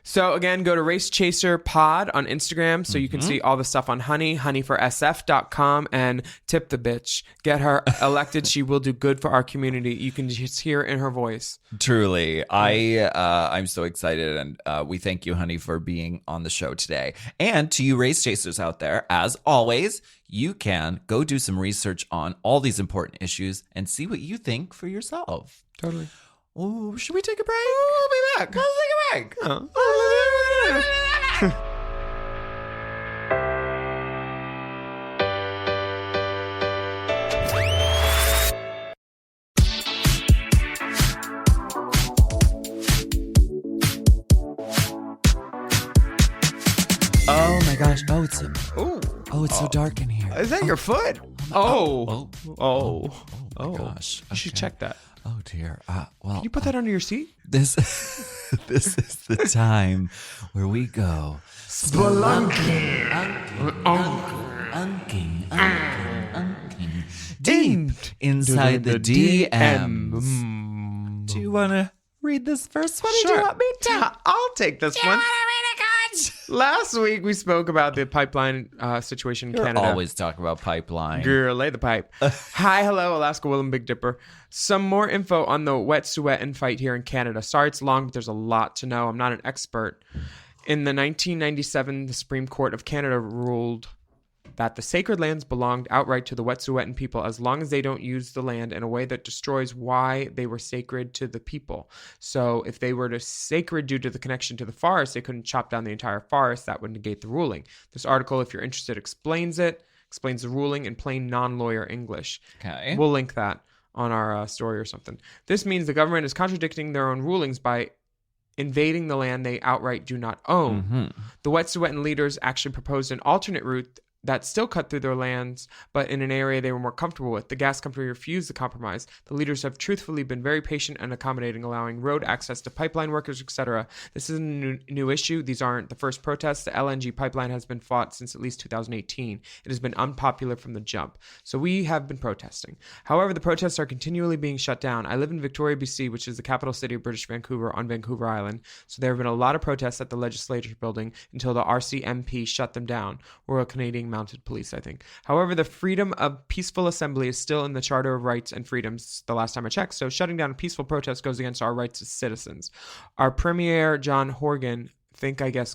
Speaker 5: So again, go to Race Chaser Pod on Instagram so you can see all the stuff on honey4sf.com, and tip the bitch. Get her elected. She will do good for our community. You can just hear it in her voice.
Speaker 2: Truly. I'm so excited, and we thank you, honey, for being on the show today. And to you Race Chasers out there, as always, you can go do some research on all these important issues and see what you think for yourself.
Speaker 5: Totally.
Speaker 2: Oh, should we take a break?
Speaker 5: We'll be back.
Speaker 2: Let's take a break.
Speaker 5: Oh.
Speaker 2: Oh my gosh.
Speaker 5: Ooh.
Speaker 2: It's so dark in here.
Speaker 5: Is that your foot?
Speaker 2: Oh
Speaker 5: Oh.
Speaker 2: my gosh.
Speaker 5: You should
Speaker 2: Okay.
Speaker 5: check that.
Speaker 2: Oh dear. Well,
Speaker 5: Can you put that under your seat?
Speaker 2: this this is the time where we go
Speaker 5: Spelunking.
Speaker 2: deep inside the DM.
Speaker 5: Mm.
Speaker 2: Do you want to read this first one? Or do
Speaker 5: Sure.
Speaker 2: you want me to?
Speaker 5: I'll take this one. Last week we spoke about the pipeline situation in
Speaker 2: You're
Speaker 5: Canada.
Speaker 2: always talking about pipeline.
Speaker 5: Girl, lay the pipe. Hi, hello, Alaska Willam Big Dipper. Some more info on the Wet'suwet'en fight here in Canada. Sorry it's long, but there's a lot to know. I'm not an expert. In the 1997, the Supreme Court of Canada ruled that the sacred lands belonged outright to the Wet'suwet'en people as long as they don't use the land in a way that destroys why they were sacred to the people. So if they were sacred due to the connection to the forest, they couldn't chop down the entire forest. That would negate the ruling. This article, if you're interested, explains the ruling in plain non-lawyer English.
Speaker 2: Okay.
Speaker 5: We'll link that on our story or something. This means the government is contradicting their own rulings by invading the land they outright do not own.
Speaker 2: Mm-hmm.
Speaker 5: The Wet'suwet'en leaders actually proposed an alternate route that still cut through their lands, but in an area they were more comfortable with. The gas company refused the compromise. The leaders have truthfully been very patient and accommodating, allowing road access to pipeline workers, etc. This isn't a new issue. These aren't the first protests. The LNG pipeline has been fought since at least 2018. It has been unpopular from the jump. So we have been protesting. However, the protests are continually being shut down. I live in Victoria, BC, which is the capital city of British Vancouver on Vancouver Island. So there have been a lot of protests at the legislature building until the RCMP shut them down. Royal Canadian Mounted Police, I think. However, the freedom of peaceful assembly is still in the Charter of Rights and Freedoms the last time I checked, so shutting down a peaceful protest goes against our rights as citizens. Our Premier, John Horgan,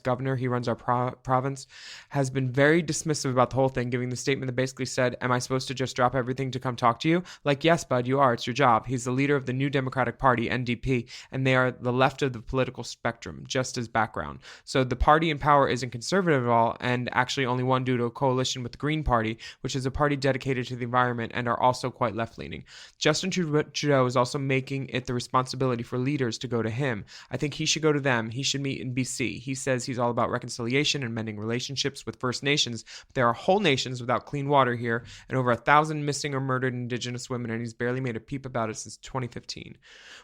Speaker 5: governor, he runs our province, has been very dismissive about the whole thing, giving the statement that basically said, am I supposed to just drop everything to come talk to you? Like, yes, bud, you are. It's your job. He's the leader of the New Democratic Party, NDP, and they are the left of the political spectrum, just as background. So the party in power isn't conservative at all, and actually only one due to a coalition with the Green Party, which is a party dedicated to the environment and are also quite left-leaning. Justin Trudeau is also making it the responsibility for leaders to go to him. I think he should go to them. He should meet in BC. He says he's all about reconciliation and mending relationships with First Nations. But there are whole nations without clean water here and over 1,000 missing or murdered Indigenous women, and he's barely made a peep about it since 2015.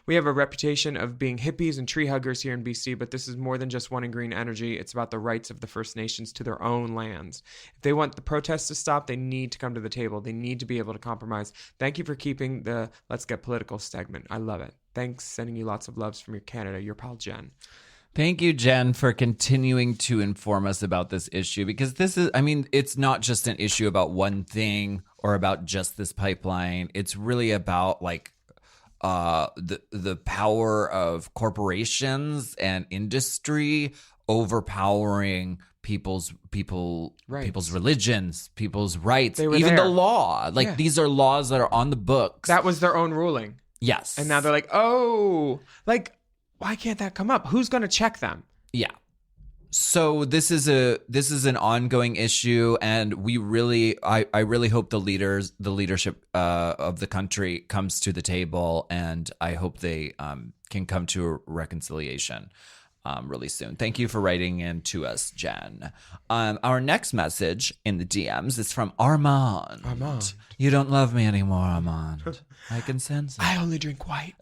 Speaker 5: We have a reputation of being hippies and tree huggers here in BC, but this is more than just wanting green energy. It's about the rights of the First Nations to their own lands. If they want the protests to stop, they need to come to the table. They need to be able to compromise. Thank you for keeping the Let's Get Political segment. I love it. Thanks. Sending you lots of loves from your Canada. Your pal, Jen.
Speaker 2: Thank you, Jen, for continuing to inform us about this issue, because this is, I mean, it's not just an issue about one thing or about just this pipeline. It's really about like the power of corporations and industry overpowering people's religions, people's rights, even
Speaker 5: there.
Speaker 2: the law. Like these are laws that are on the books.
Speaker 5: That was their own ruling.
Speaker 2: Yes.
Speaker 5: And now they're like, oh, like, why can't that come up? Who's going to check them?
Speaker 2: Yeah. So this is an ongoing issue, and we really, I really hope the leadership of the country comes to the table, and I hope they can come to a reconciliation really soon. Thank you for writing in to us, Jen. Our next message in the DMs is from Armand.
Speaker 5: Armand.
Speaker 2: You don't love me anymore, Armand. I can sense it.
Speaker 5: I only drink white.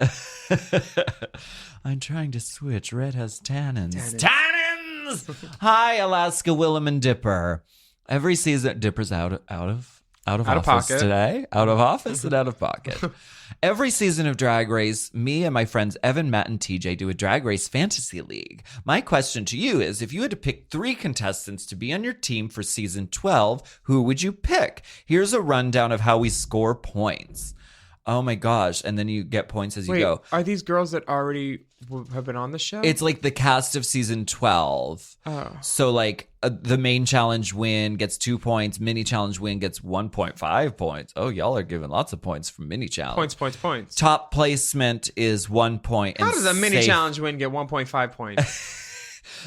Speaker 2: I'm trying to switch. Red has tannins. Tannins! Hi, Alaska, Willam, and Dipper. Every season, Dipper's out of office
Speaker 5: pocket
Speaker 2: today. Out of office and out of pocket. Every season of Drag Race, me and my friends Evan, Matt, and TJ do a Drag Race fantasy league. My question to you is, if you had to pick 3 contestants to be on your team for season 12, who would you pick? Here's a rundown of how we score points. Oh my gosh. And then you get points as you go.
Speaker 5: Are these girls that already have been on the show?
Speaker 2: It's like the cast of season 12. Oh. So like the main challenge win gets 2 points. Mini challenge win gets 1.5 points. Oh, y'all are giving lots of points for mini challenge.
Speaker 5: Points.
Speaker 2: Top placement is 1 point.
Speaker 5: How does a mini challenge win get 1.5 points?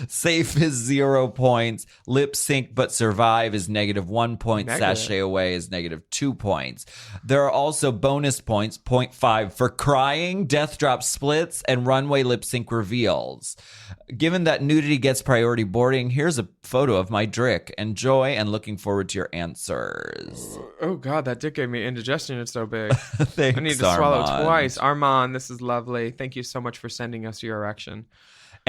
Speaker 2: Safe is 0 points. Lip sync but survive is -1 point.
Speaker 5: Negative.
Speaker 2: Sashay away is -2 points. There are also bonus points, 0.5 for crying, death drop splits, and runway lip sync reveals. Given that nudity gets priority boarding, here's a photo of my Drick. Enjoy and looking forward to your answers.
Speaker 5: Oh God, that dick gave me indigestion. It's so big.
Speaker 2: Thanks,
Speaker 5: I need to swallow twice. Armand, this is lovely. Thank you so much for sending us your erection.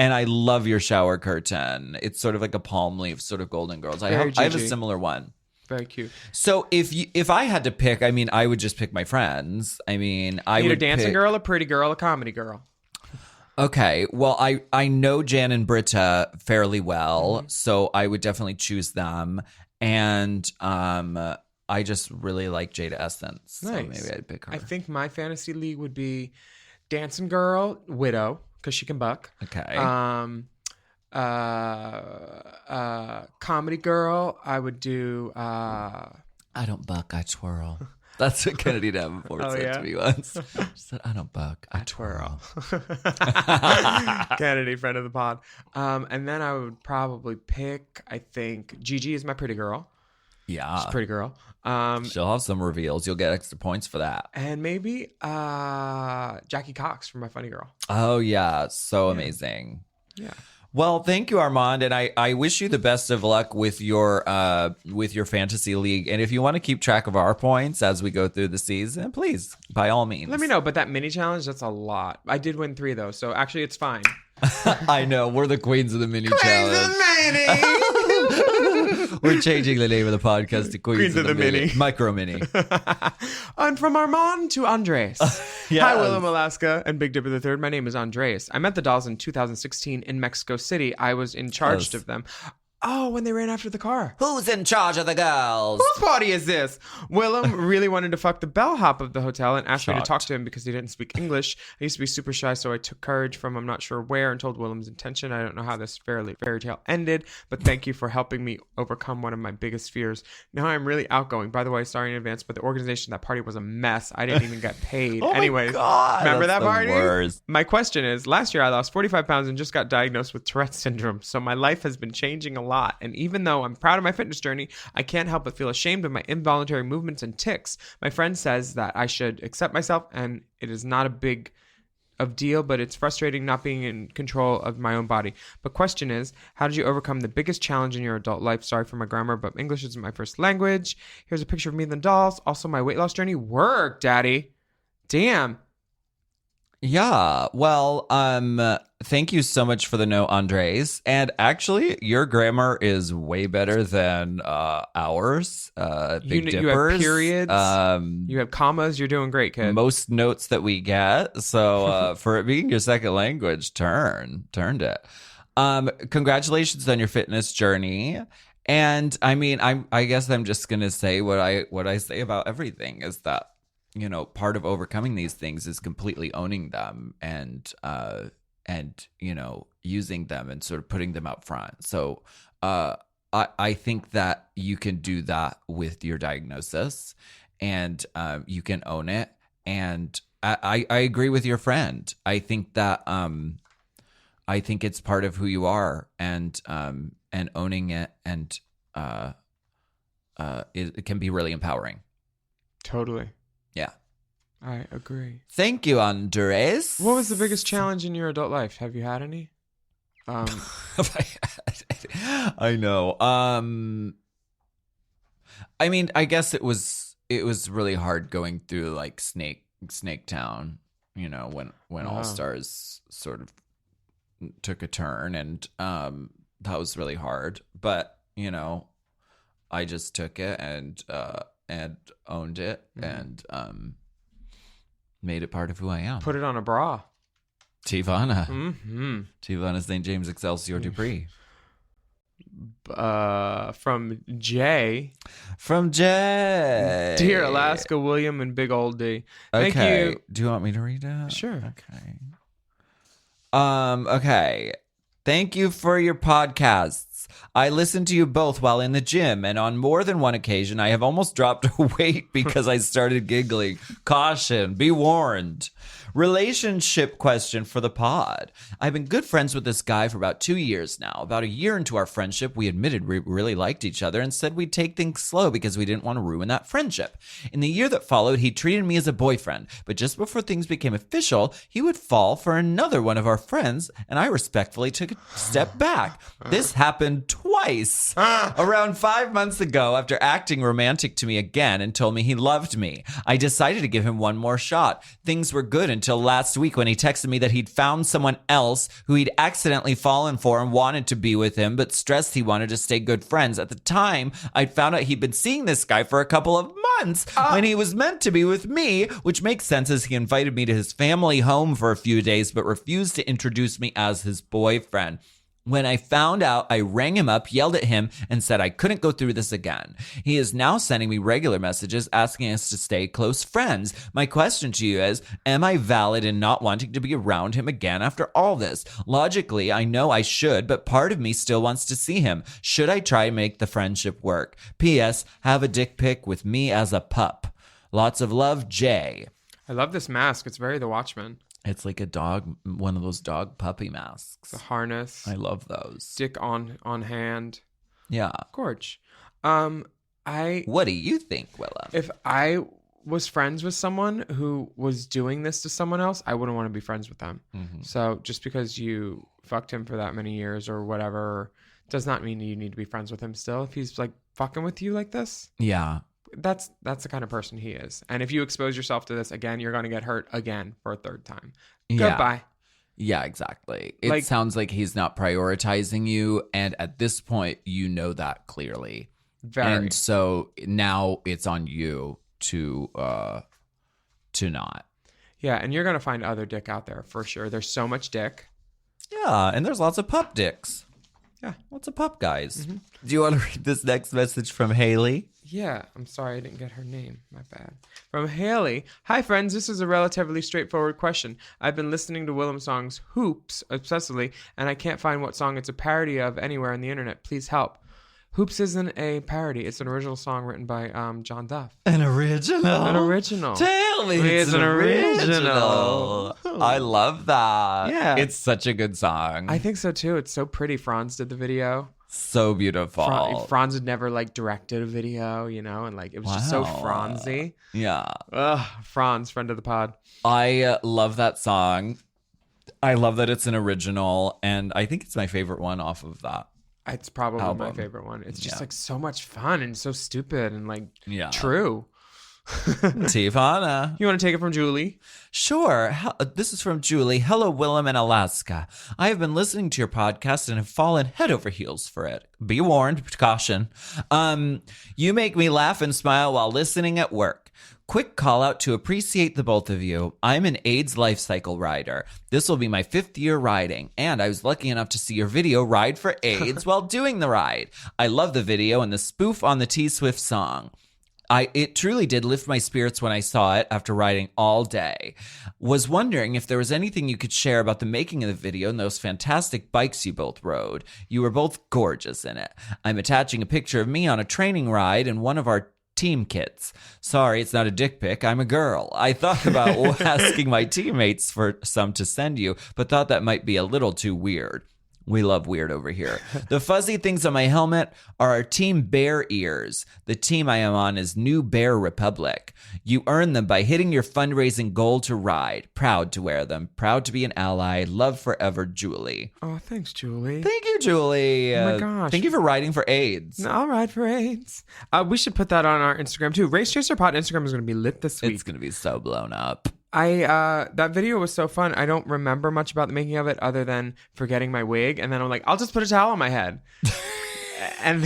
Speaker 2: And I love your shower curtain. It's sort of like a palm leaf, sort of Golden Girls. I have a similar one.
Speaker 5: Very cute.
Speaker 2: So if I had to pick, I mean, I would just pick my friends. I mean, I would
Speaker 5: a dancing girl, a pretty girl, a comedy girl.
Speaker 2: Okay. Well, I know Jan and Britta fairly well, so I would definitely choose them. And I just really like Jada Essence.
Speaker 5: Nice.
Speaker 2: So maybe I'd pick her.
Speaker 5: I think my fantasy league would be dancing girl, widow, because she can buck.
Speaker 2: Okay.
Speaker 5: Comedy girl, I would do.
Speaker 2: I don't buck, I twirl. That's what Kennedy Davenport said to me once. She said, I don't buck, I twirl.
Speaker 5: Kennedy, friend of the pod. And then I would probably pick, I think, Gigi is my pretty girl.
Speaker 2: Yeah.
Speaker 5: She's a pretty girl.
Speaker 2: She'll have some reveals. You'll get extra points for that.
Speaker 5: And maybe Jackie Cox for my funny girl.
Speaker 2: Oh, yeah. So amazing.
Speaker 5: Yeah.
Speaker 2: Well, thank you, Armand, and I wish you the best of luck with your fantasy league. And if you want to keep track of our points as we go through the season, please, by all means,
Speaker 5: Let me know. But that mini challenge, that's a lot. I did win 3 though, so actually it's fine.
Speaker 2: I know we're the queens of the mini challenge. We're changing the name of the podcast to Queens of the Mini. Micro Mini.
Speaker 5: And from Armand to Andres.
Speaker 2: Yes.
Speaker 5: Hi, Willam, Alaska, and Big Dipper III. My name is Andres. I met the dolls in 2016 in Mexico City. I was in charge of them. Oh, when they ran after the car.
Speaker 2: Who's in charge of the girls?
Speaker 5: Whose party is this? Willam really wanted to fuck the bellhop of the hotel and asked me to talk to him because he didn't speak English. I used to be super shy, so I took courage from I'm not sure where and told Willam's intention. I don't know how this fairy tale ended, but thank you for helping me overcome one of my biggest fears. Now I'm really outgoing. By the way, sorry in advance, but the organization of that party was a mess. I didn't even get paid. Anyways, remember that party?
Speaker 2: Worst.
Speaker 5: My question is, last year I lost 45 pounds and just got diagnosed with Tourette's syndrome, so my life has been changing a lot. And even though I'm proud of my fitness journey, I can't help but feel ashamed of my involuntary movements and tics. My friend says that I should accept myself, and it is not a big of deal, but it's frustrating not being in control of my own body. But question is, how did you overcome the biggest challenge in your adult life? Sorry for my grammar, but English isn't my first language. Here's a picture of me and the dolls. Also, my weight loss journey. Work, Daddy. Damn.
Speaker 2: Yeah. Well, thank you so much for the note, Andres. And actually, your grammar is way better than ours. Big Dippers.
Speaker 5: You have periods. You have commas. You're doing great, kid.
Speaker 2: Most notes that we get. So for it being your second language, turned it. Congratulations on your fitness journey. And I mean, I guess I'm just gonna say what I say about everything is that, you know, part of overcoming these things is completely owning them and you know, using them and sort of putting them out front. So I think that you can do that with your diagnosis, and you can own it. And I agree with your friend. I think that I think it's part of who you are, and owning it, and it can be really empowering.
Speaker 5: Totally.
Speaker 2: Yeah.
Speaker 5: I agree.
Speaker 2: Thank you, Andres.
Speaker 5: What was the biggest challenge in your adult life? Have you had any?
Speaker 2: I know. I mean, I guess it was really hard going through like Snake Town, you know, when All Stars sort of took a turn, and that was really hard. But, you know, I just took it and owned it, and made it part of who I am.
Speaker 5: Put it on a bra.
Speaker 2: Tivana.
Speaker 5: Mm-hmm.
Speaker 2: Tivana St. James Excelsior Dupree.
Speaker 5: From Jay.
Speaker 2: From Jay.
Speaker 5: Dear Alaska, William, and Big Old D. Thank you.
Speaker 2: Do you want me to read it?
Speaker 5: Sure.
Speaker 2: Okay. Okay. Thank you for your podcasts. I listen to you both while in the gym, and on more than one occasion, I have almost dropped weight because I started giggling. Caution, be warned. Relationship question for the pod. I've been good friends with this guy for about 2 years now. About a year into our friendship, we admitted we really liked each other and said we'd take things slow because we didn't want to ruin that friendship. In the year that followed, he treated me as a boyfriend, but just before things became official, he would fall for another one of our friends, and I respectfully took a step back. This happened twice. Around 5 months ago, after acting romantic to me again and told me he loved me, I decided to give him one more shot. Things were good until last week when he texted me that he'd found someone else who he'd accidentally fallen for and wanted to be with him, but stressed he wanted to stay good friends. At the time, I'd found out he'd been seeing this guy for a couple of months when he was meant to be with me, which makes sense as he invited me to his family home for a few days, but refused to introduce me as his boyfriend. When I found out, I rang him up, yelled at him, and said I couldn't go through this again. He is now sending me regular messages asking us to stay close friends. My question to you is, am I valid in not wanting to be around him again after all this? Logically, I know I should, but part of me still wants to see him. Should I try to make the friendship work? P.S. Have a dick pic with me as a pup. Lots of love, Jay.
Speaker 5: I love this mask. It's very The Watchmen.
Speaker 2: It's like a dog, one of those dog puppy masks.
Speaker 5: The harness.
Speaker 2: I love those.
Speaker 5: Dick on hand.
Speaker 2: Yeah.
Speaker 5: Gorge.
Speaker 2: What do you think, Willam?
Speaker 5: If I was friends with someone who was doing this to someone else, I wouldn't want to be friends with them.
Speaker 2: Mm-hmm.
Speaker 5: So just because you fucked him for that many years or whatever does not mean you need to be friends with him still. If he's like fucking with you like this,
Speaker 2: Yeah.
Speaker 5: that's the kind of person he is. And if you expose yourself to this again, you're going to get hurt again for a third time.
Speaker 2: Yeah.
Speaker 5: Goodbye.
Speaker 2: Yeah, exactly. It sounds like he's not prioritizing you. And at this point, you know that clearly.
Speaker 5: Very.
Speaker 2: And so now it's on you to not.
Speaker 5: Yeah, and you're going to find other dick out there for sure. There's so much dick.
Speaker 2: Yeah, and there's lots of pup dicks.
Speaker 5: Yeah.
Speaker 2: Lots of pup guys.
Speaker 5: Mm-hmm.
Speaker 2: Do you want to read this next message from Haley?
Speaker 5: Yeah, I'm sorry I didn't get her name. My bad. From Haley. Hi, friends. This is a relatively straightforward question. I've been listening to Willam songs Hoops obsessively, and I can't find what song it's a parody of anywhere on the internet. Please help. Hoops isn't a parody. It's an original song written by John Duff.
Speaker 2: An original?
Speaker 5: An original.
Speaker 2: Tell me it's an original. I love that.
Speaker 5: Yeah.
Speaker 2: It's such a good song.
Speaker 5: I think so, too. It's so pretty. Franz did the video.
Speaker 2: So beautiful.
Speaker 5: Franz had never, like, directed a video, you know, and, like, it was just so Franzy.
Speaker 2: Yeah.
Speaker 5: Ugh, Franz, friend of the pod.
Speaker 2: I love that song. I love that it's an original, and I think it's my favorite one off of that.
Speaker 5: It's probably
Speaker 2: album.
Speaker 5: my favorite one. It's just like so much fun and so stupid and like true.
Speaker 2: Tivana.
Speaker 5: You want to take it from Julie?
Speaker 2: Sure. This is from Julie. Hello, Willam in Alaska. I have been listening to your podcast and have fallen head over heels for it. Be warned, caution. You make me laugh and smile while listening at work. Quick call out to appreciate the both of you. I'm an AIDS life cycle rider. This will be my 5th year riding, and I was lucky enough to see your video Ride for AIDS while doing the ride. I love the video and the spoof on the T-Swift song. It truly did lift my spirits when I saw it after riding all day. Was wondering if there was anything you could share about the making of the video and those fantastic bikes you both rode. You were both gorgeous in it. I'm attaching a picture of me on a training ride and one of our team kits. Sorry, it's not a dick pic. I'm a girl. I thought about asking my teammates for some to send you, but thought that might be a little too weird. We love weird over here. The fuzzy things on my helmet are our Team Bear ears. The team I am on is New Bear Republic. You earn them by hitting your fundraising goal to ride. Proud to wear them. Proud to be an ally. Love forever, Julie.
Speaker 5: Oh, thanks, Julie.
Speaker 2: Thank you, Julie.
Speaker 5: Oh my gosh.
Speaker 2: Thank you for riding for AIDS.
Speaker 5: I'll ride for AIDS. We should put that on our Instagram too. Race Chaser Pod Instagram is going to be lit this week.
Speaker 2: It's going to be so blown up.
Speaker 5: That video was so fun. I don't remember much about the making of it other than forgetting my wig, and then I'm like, I'll just put a towel on my head. And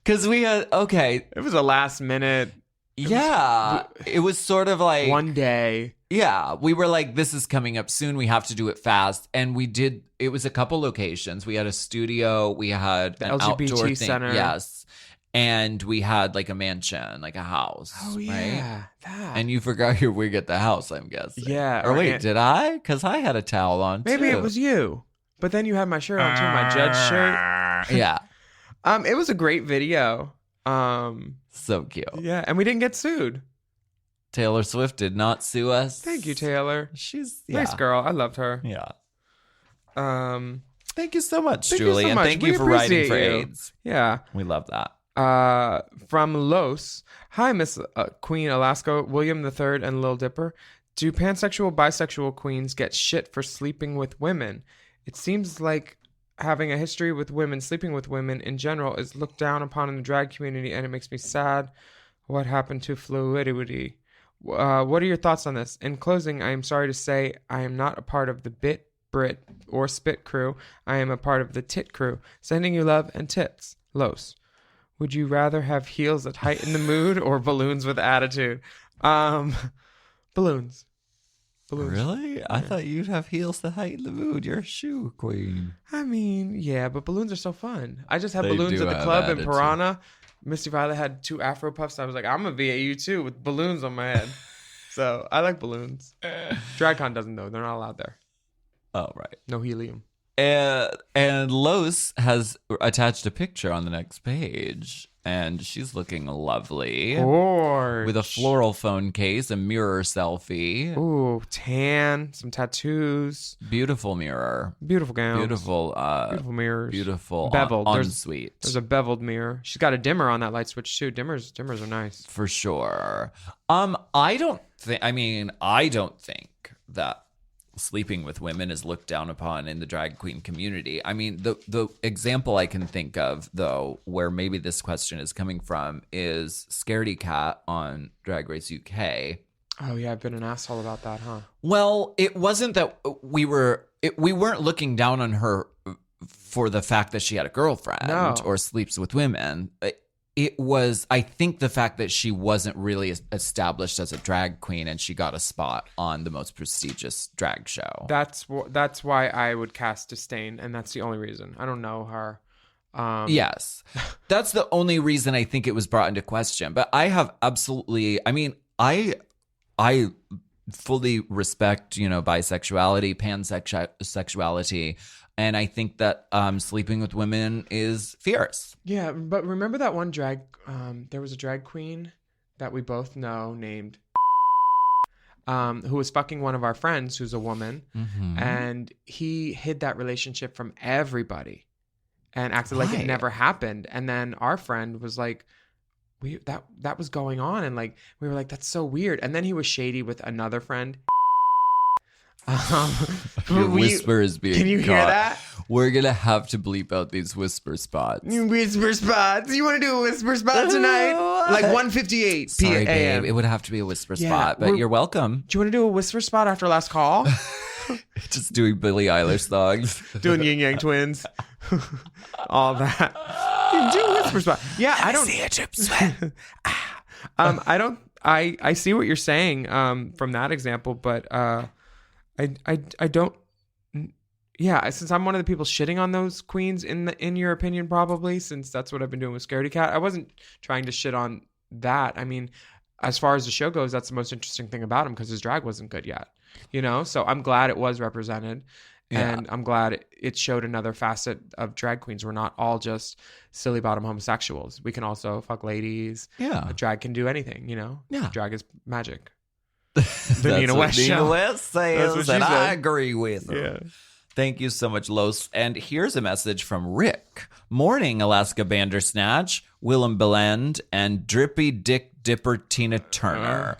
Speaker 2: because we had
Speaker 5: it was a last minute.
Speaker 2: It was sort of like
Speaker 5: one day.
Speaker 2: Yeah, we were like, this is coming up soon. We have to do it fast, and we did. It was a couple locations. We had a studio. We had an
Speaker 5: LGBT
Speaker 2: outdoor thing.
Speaker 5: center.
Speaker 2: Yes. And we had like a mansion, like a house.
Speaker 5: Oh, yeah.
Speaker 2: Right?
Speaker 5: That.
Speaker 2: And you forgot your wig at the house, I'm guessing.
Speaker 5: Yeah.
Speaker 2: Or wait, did I? Because I had a towel on
Speaker 5: Maybe
Speaker 2: too.
Speaker 5: it was you. But then you had my shirt on too, my judge shirt.
Speaker 2: Yeah.
Speaker 5: It was a great video.
Speaker 2: So cute.
Speaker 5: Yeah. And we didn't get sued.
Speaker 2: Taylor Swift did not sue us.
Speaker 5: Thank you, Taylor.
Speaker 2: She's
Speaker 5: nice girl. I loved her.
Speaker 2: Yeah.
Speaker 5: Thank
Speaker 2: you so much,
Speaker 5: thank
Speaker 2: Julie.
Speaker 5: You so
Speaker 2: and
Speaker 5: much.
Speaker 2: thank
Speaker 5: We
Speaker 2: you for writing for
Speaker 5: appreciate you.
Speaker 2: AIDS.
Speaker 5: Yeah.
Speaker 2: We love that.
Speaker 5: From Los. Hi, Miss Queen Alaska, William III, and Lil Dipper. Do pansexual, bisexual queens get shit for sleeping with women? It seems like having a history with women, sleeping with women in general, is looked down upon in the drag community, and it makes me sad. What happened to fluidity? What are your thoughts on this? In closing, I am sorry to say I am not a part of the Bit, Brit, or Spit crew. I am a part of the Tit crew. Sending you love and tits. Los. Would you rather have heels that heighten the mood or balloons with attitude? Balloons.
Speaker 2: Really? I thought you'd have heels to heighten the mood. You're a shoe queen.
Speaker 5: I mean, yeah, but balloons are so fun. I just had
Speaker 2: They
Speaker 5: balloons
Speaker 2: do
Speaker 5: at the
Speaker 2: have
Speaker 5: club in
Speaker 2: attitude.
Speaker 5: Piranha. Misty Violet had 2 Afro puffs. I was like, I'm going to be at you too with balloons on my head. So I like balloons. DragCon doesn't though. They're not allowed there.
Speaker 2: Oh, right.
Speaker 5: No helium.
Speaker 2: And Los has attached a picture on the next page. And she's looking lovely.
Speaker 5: Gorge.
Speaker 2: With a floral phone case, a mirror selfie.
Speaker 5: Ooh, tan, some tattoos.
Speaker 2: Beautiful mirror.
Speaker 5: Beautiful gowns.
Speaker 2: Beautiful
Speaker 5: mirrors.
Speaker 2: Beautiful.
Speaker 5: Beveled.
Speaker 2: Ensuite.
Speaker 5: There's a beveled mirror. She's got a dimmer on that light switch too. Dimmers are nice.
Speaker 2: For sure. I don't think that sleeping with women is looked down upon in the drag queen community. I mean, the example I can think of, though, where maybe this question is coming from is Scaredy Cat on Drag Race UK.
Speaker 5: Oh, yeah, I've been an asshole about that, huh?
Speaker 2: Well, it wasn't that we weren't looking down on her for the fact that she had a girlfriend or sleeps with women. It was, I think, the fact that she wasn't really established as a drag queen and she got a spot on the most prestigious drag show.
Speaker 5: That's why I would cast disdain, and that's the only reason. I don't know her.
Speaker 2: Yes. That's the only reason I think it was brought into question. But I have absolutely, I mean, I fully respect, bisexuality, pansexuality. And I think that sleeping with women is fierce.
Speaker 5: Yeah, but remember that one drag, there was a drag queen that we both know named who was fucking one of our friends who's a woman. Mm-hmm. And he hid that relationship from everybody and acted like it never happened. And then our friend was like, that was going on. And like, we were like, that's so weird. And then he was shady with another friend.
Speaker 2: Your whisper is being
Speaker 5: Can you hear
Speaker 2: caught.
Speaker 5: that?
Speaker 2: We're gonna have to bleep out these whisper spots.
Speaker 5: Whisper spots. You want to do a whisper spot tonight? Like 1:58
Speaker 2: Sorry,
Speaker 5: p.m.
Speaker 2: babe. It would have to be a whisper spot, but you're welcome.
Speaker 5: Do you want to do a whisper spot after last call?
Speaker 2: Just doing Billie Eilish songs.
Speaker 5: Doing Yin Yang Twins. All that. Do a whisper spot. Yeah, I don't see a chip sweat. I see what you're saying from that example, but I don't. Yeah, since I'm one of the people shitting on those queens, in your opinion, probably, since that's what I've been doing with Scaredy Cat. I wasn't trying to shit on that. I mean, as far as the show goes, that's the most interesting thing about him because his drag wasn't good yet, So I'm glad it was represented, and I'm glad it showed another facet of drag queens. We're not all just silly bottom homosexuals. We can also fuck ladies.
Speaker 2: Yeah,
Speaker 5: drag can do anything.
Speaker 2: Yeah,
Speaker 5: drag is magic.
Speaker 2: The Nina West show. Nina West says, and I agree with her.
Speaker 5: Yeah.
Speaker 2: Thank you so much, Los. And here's a message from Rick. Morning, Alaska Bandersnatch, Willam Belend, and Drippy Dick Dipper Tina Turner.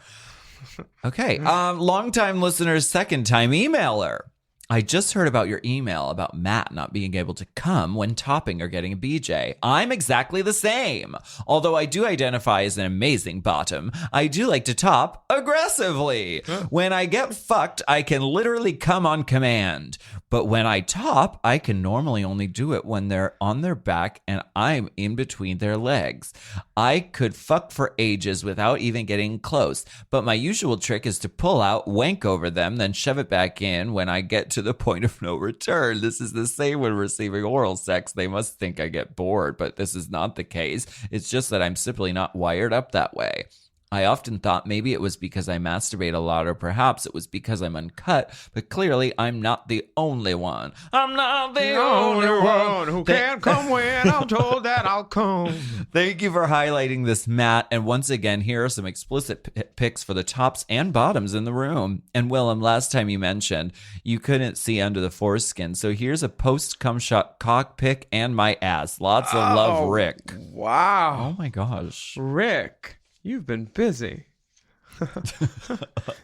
Speaker 2: Okay. Longtime listeners, second time emailer. I just heard about your email about Matt not being able to come when topping or getting a BJ. I'm exactly the same. Although I do identify as an amazing bottom, I do like to top aggressively. When I get fucked, I can literally come on command. But when I top, I can normally only do it when they're on their back and I'm in between their legs. I could fuck for ages without even getting close. But my usual trick is to pull out, wank over them, then shove it back in when I get to the point of no return. This is the same when receiving oral sex. They must think I get bored, but this is not the case. It's just that I'm simply not wired up that way. I often thought maybe it was because I masturbate a lot, or perhaps it was because I'm uncut, but clearly I'm not the only one. I'm not the only one
Speaker 5: who can't come when I'm told that I'll come.
Speaker 2: Thank you for highlighting this, Matt. And once again, here are some explicit pics for the tops and bottoms in the room. And Willam, last time you mentioned you couldn't see under the foreskin, so here's a post-cum shot cock pic and my ass. Lots of love, Rick.
Speaker 5: Wow.
Speaker 2: Oh my gosh.
Speaker 5: Rick. You've been busy.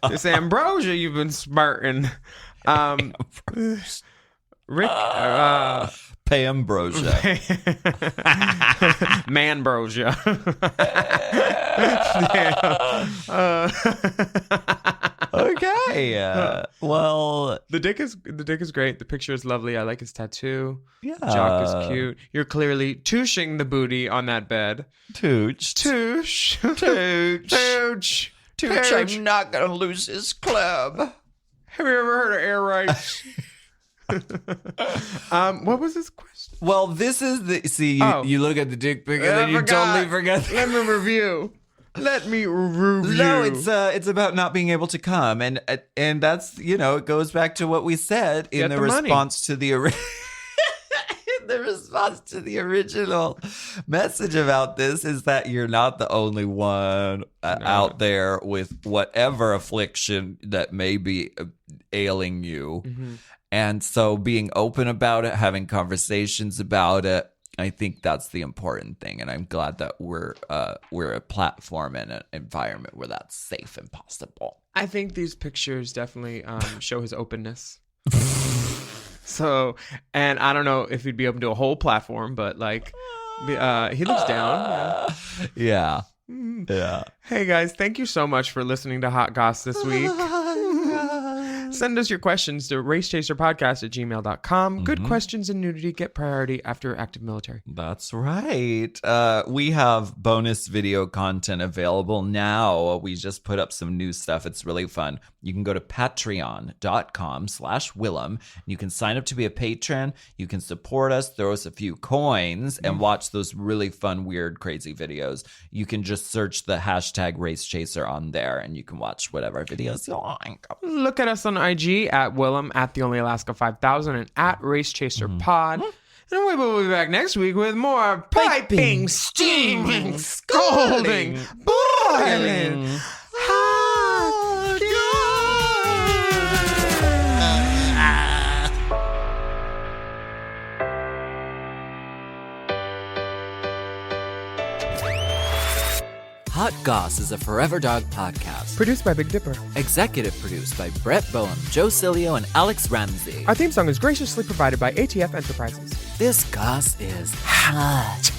Speaker 5: This ambrosia you've been spurting. Rick.
Speaker 2: Pambrosia.
Speaker 5: Manbrosia.
Speaker 2: Okay. Well,
Speaker 5: the dick is great. The picture is lovely. I like his tattoo.
Speaker 2: Yeah.
Speaker 5: Jock is cute. You're clearly touching the booty on that bed.
Speaker 2: Tooch.
Speaker 5: Tooch.
Speaker 2: Tooch.
Speaker 5: Tooch.
Speaker 2: Tooch. I'm not gonna lose his club.
Speaker 5: Have you ever heard of air rights? What was his question?
Speaker 2: Well, this is the you look at the dick pic and then you totally forget.
Speaker 5: Let me review.
Speaker 3: Let me review.
Speaker 2: No, it's about not being able to come, and that's it goes back to what we said in the response to the original message about this is that you're not the only one out there with whatever affliction that may be ailing you. Mm-hmm. And so being open about it, having conversations about it, I think that's the important thing. And I'm glad that we're a platform and an environment where that's safe and possible.
Speaker 5: I think these pictures definitely show his openness. So, and I don't know if he'd be open to a whole platform, but like, he looks down.
Speaker 2: Yeah.
Speaker 5: Hey guys, thank you so much for listening to Hot Goss this week. Send us your questions to racechaserpodcast@gmail.com. Good questions and nudity get priority after active military.
Speaker 2: That's right. We have bonus video content available now. We just put up some new stuff. It's really fun. You can go to patreon.com/Willam. And you can sign up to be a patron. You can support us, throw us a few coins, and watch those really fun, weird, crazy videos. You can just search the hashtag RaceChaser on there, and you can watch whatever videos you like.
Speaker 5: Look at us on IG at Willam, at The Only Alaska 5000, and at RaceChaser Pod. And we will be back next week with more piping, steaming, scalding, boiling, hot
Speaker 2: Hot Goss is a Forever Dog podcast.
Speaker 5: Produced by Big Dipper.
Speaker 2: Executive produced by Brett Boehm, Joe Cilio, and Alex Ramsey.
Speaker 5: Our theme song is graciously provided by ATF Enterprises.
Speaker 2: This Goss is hot.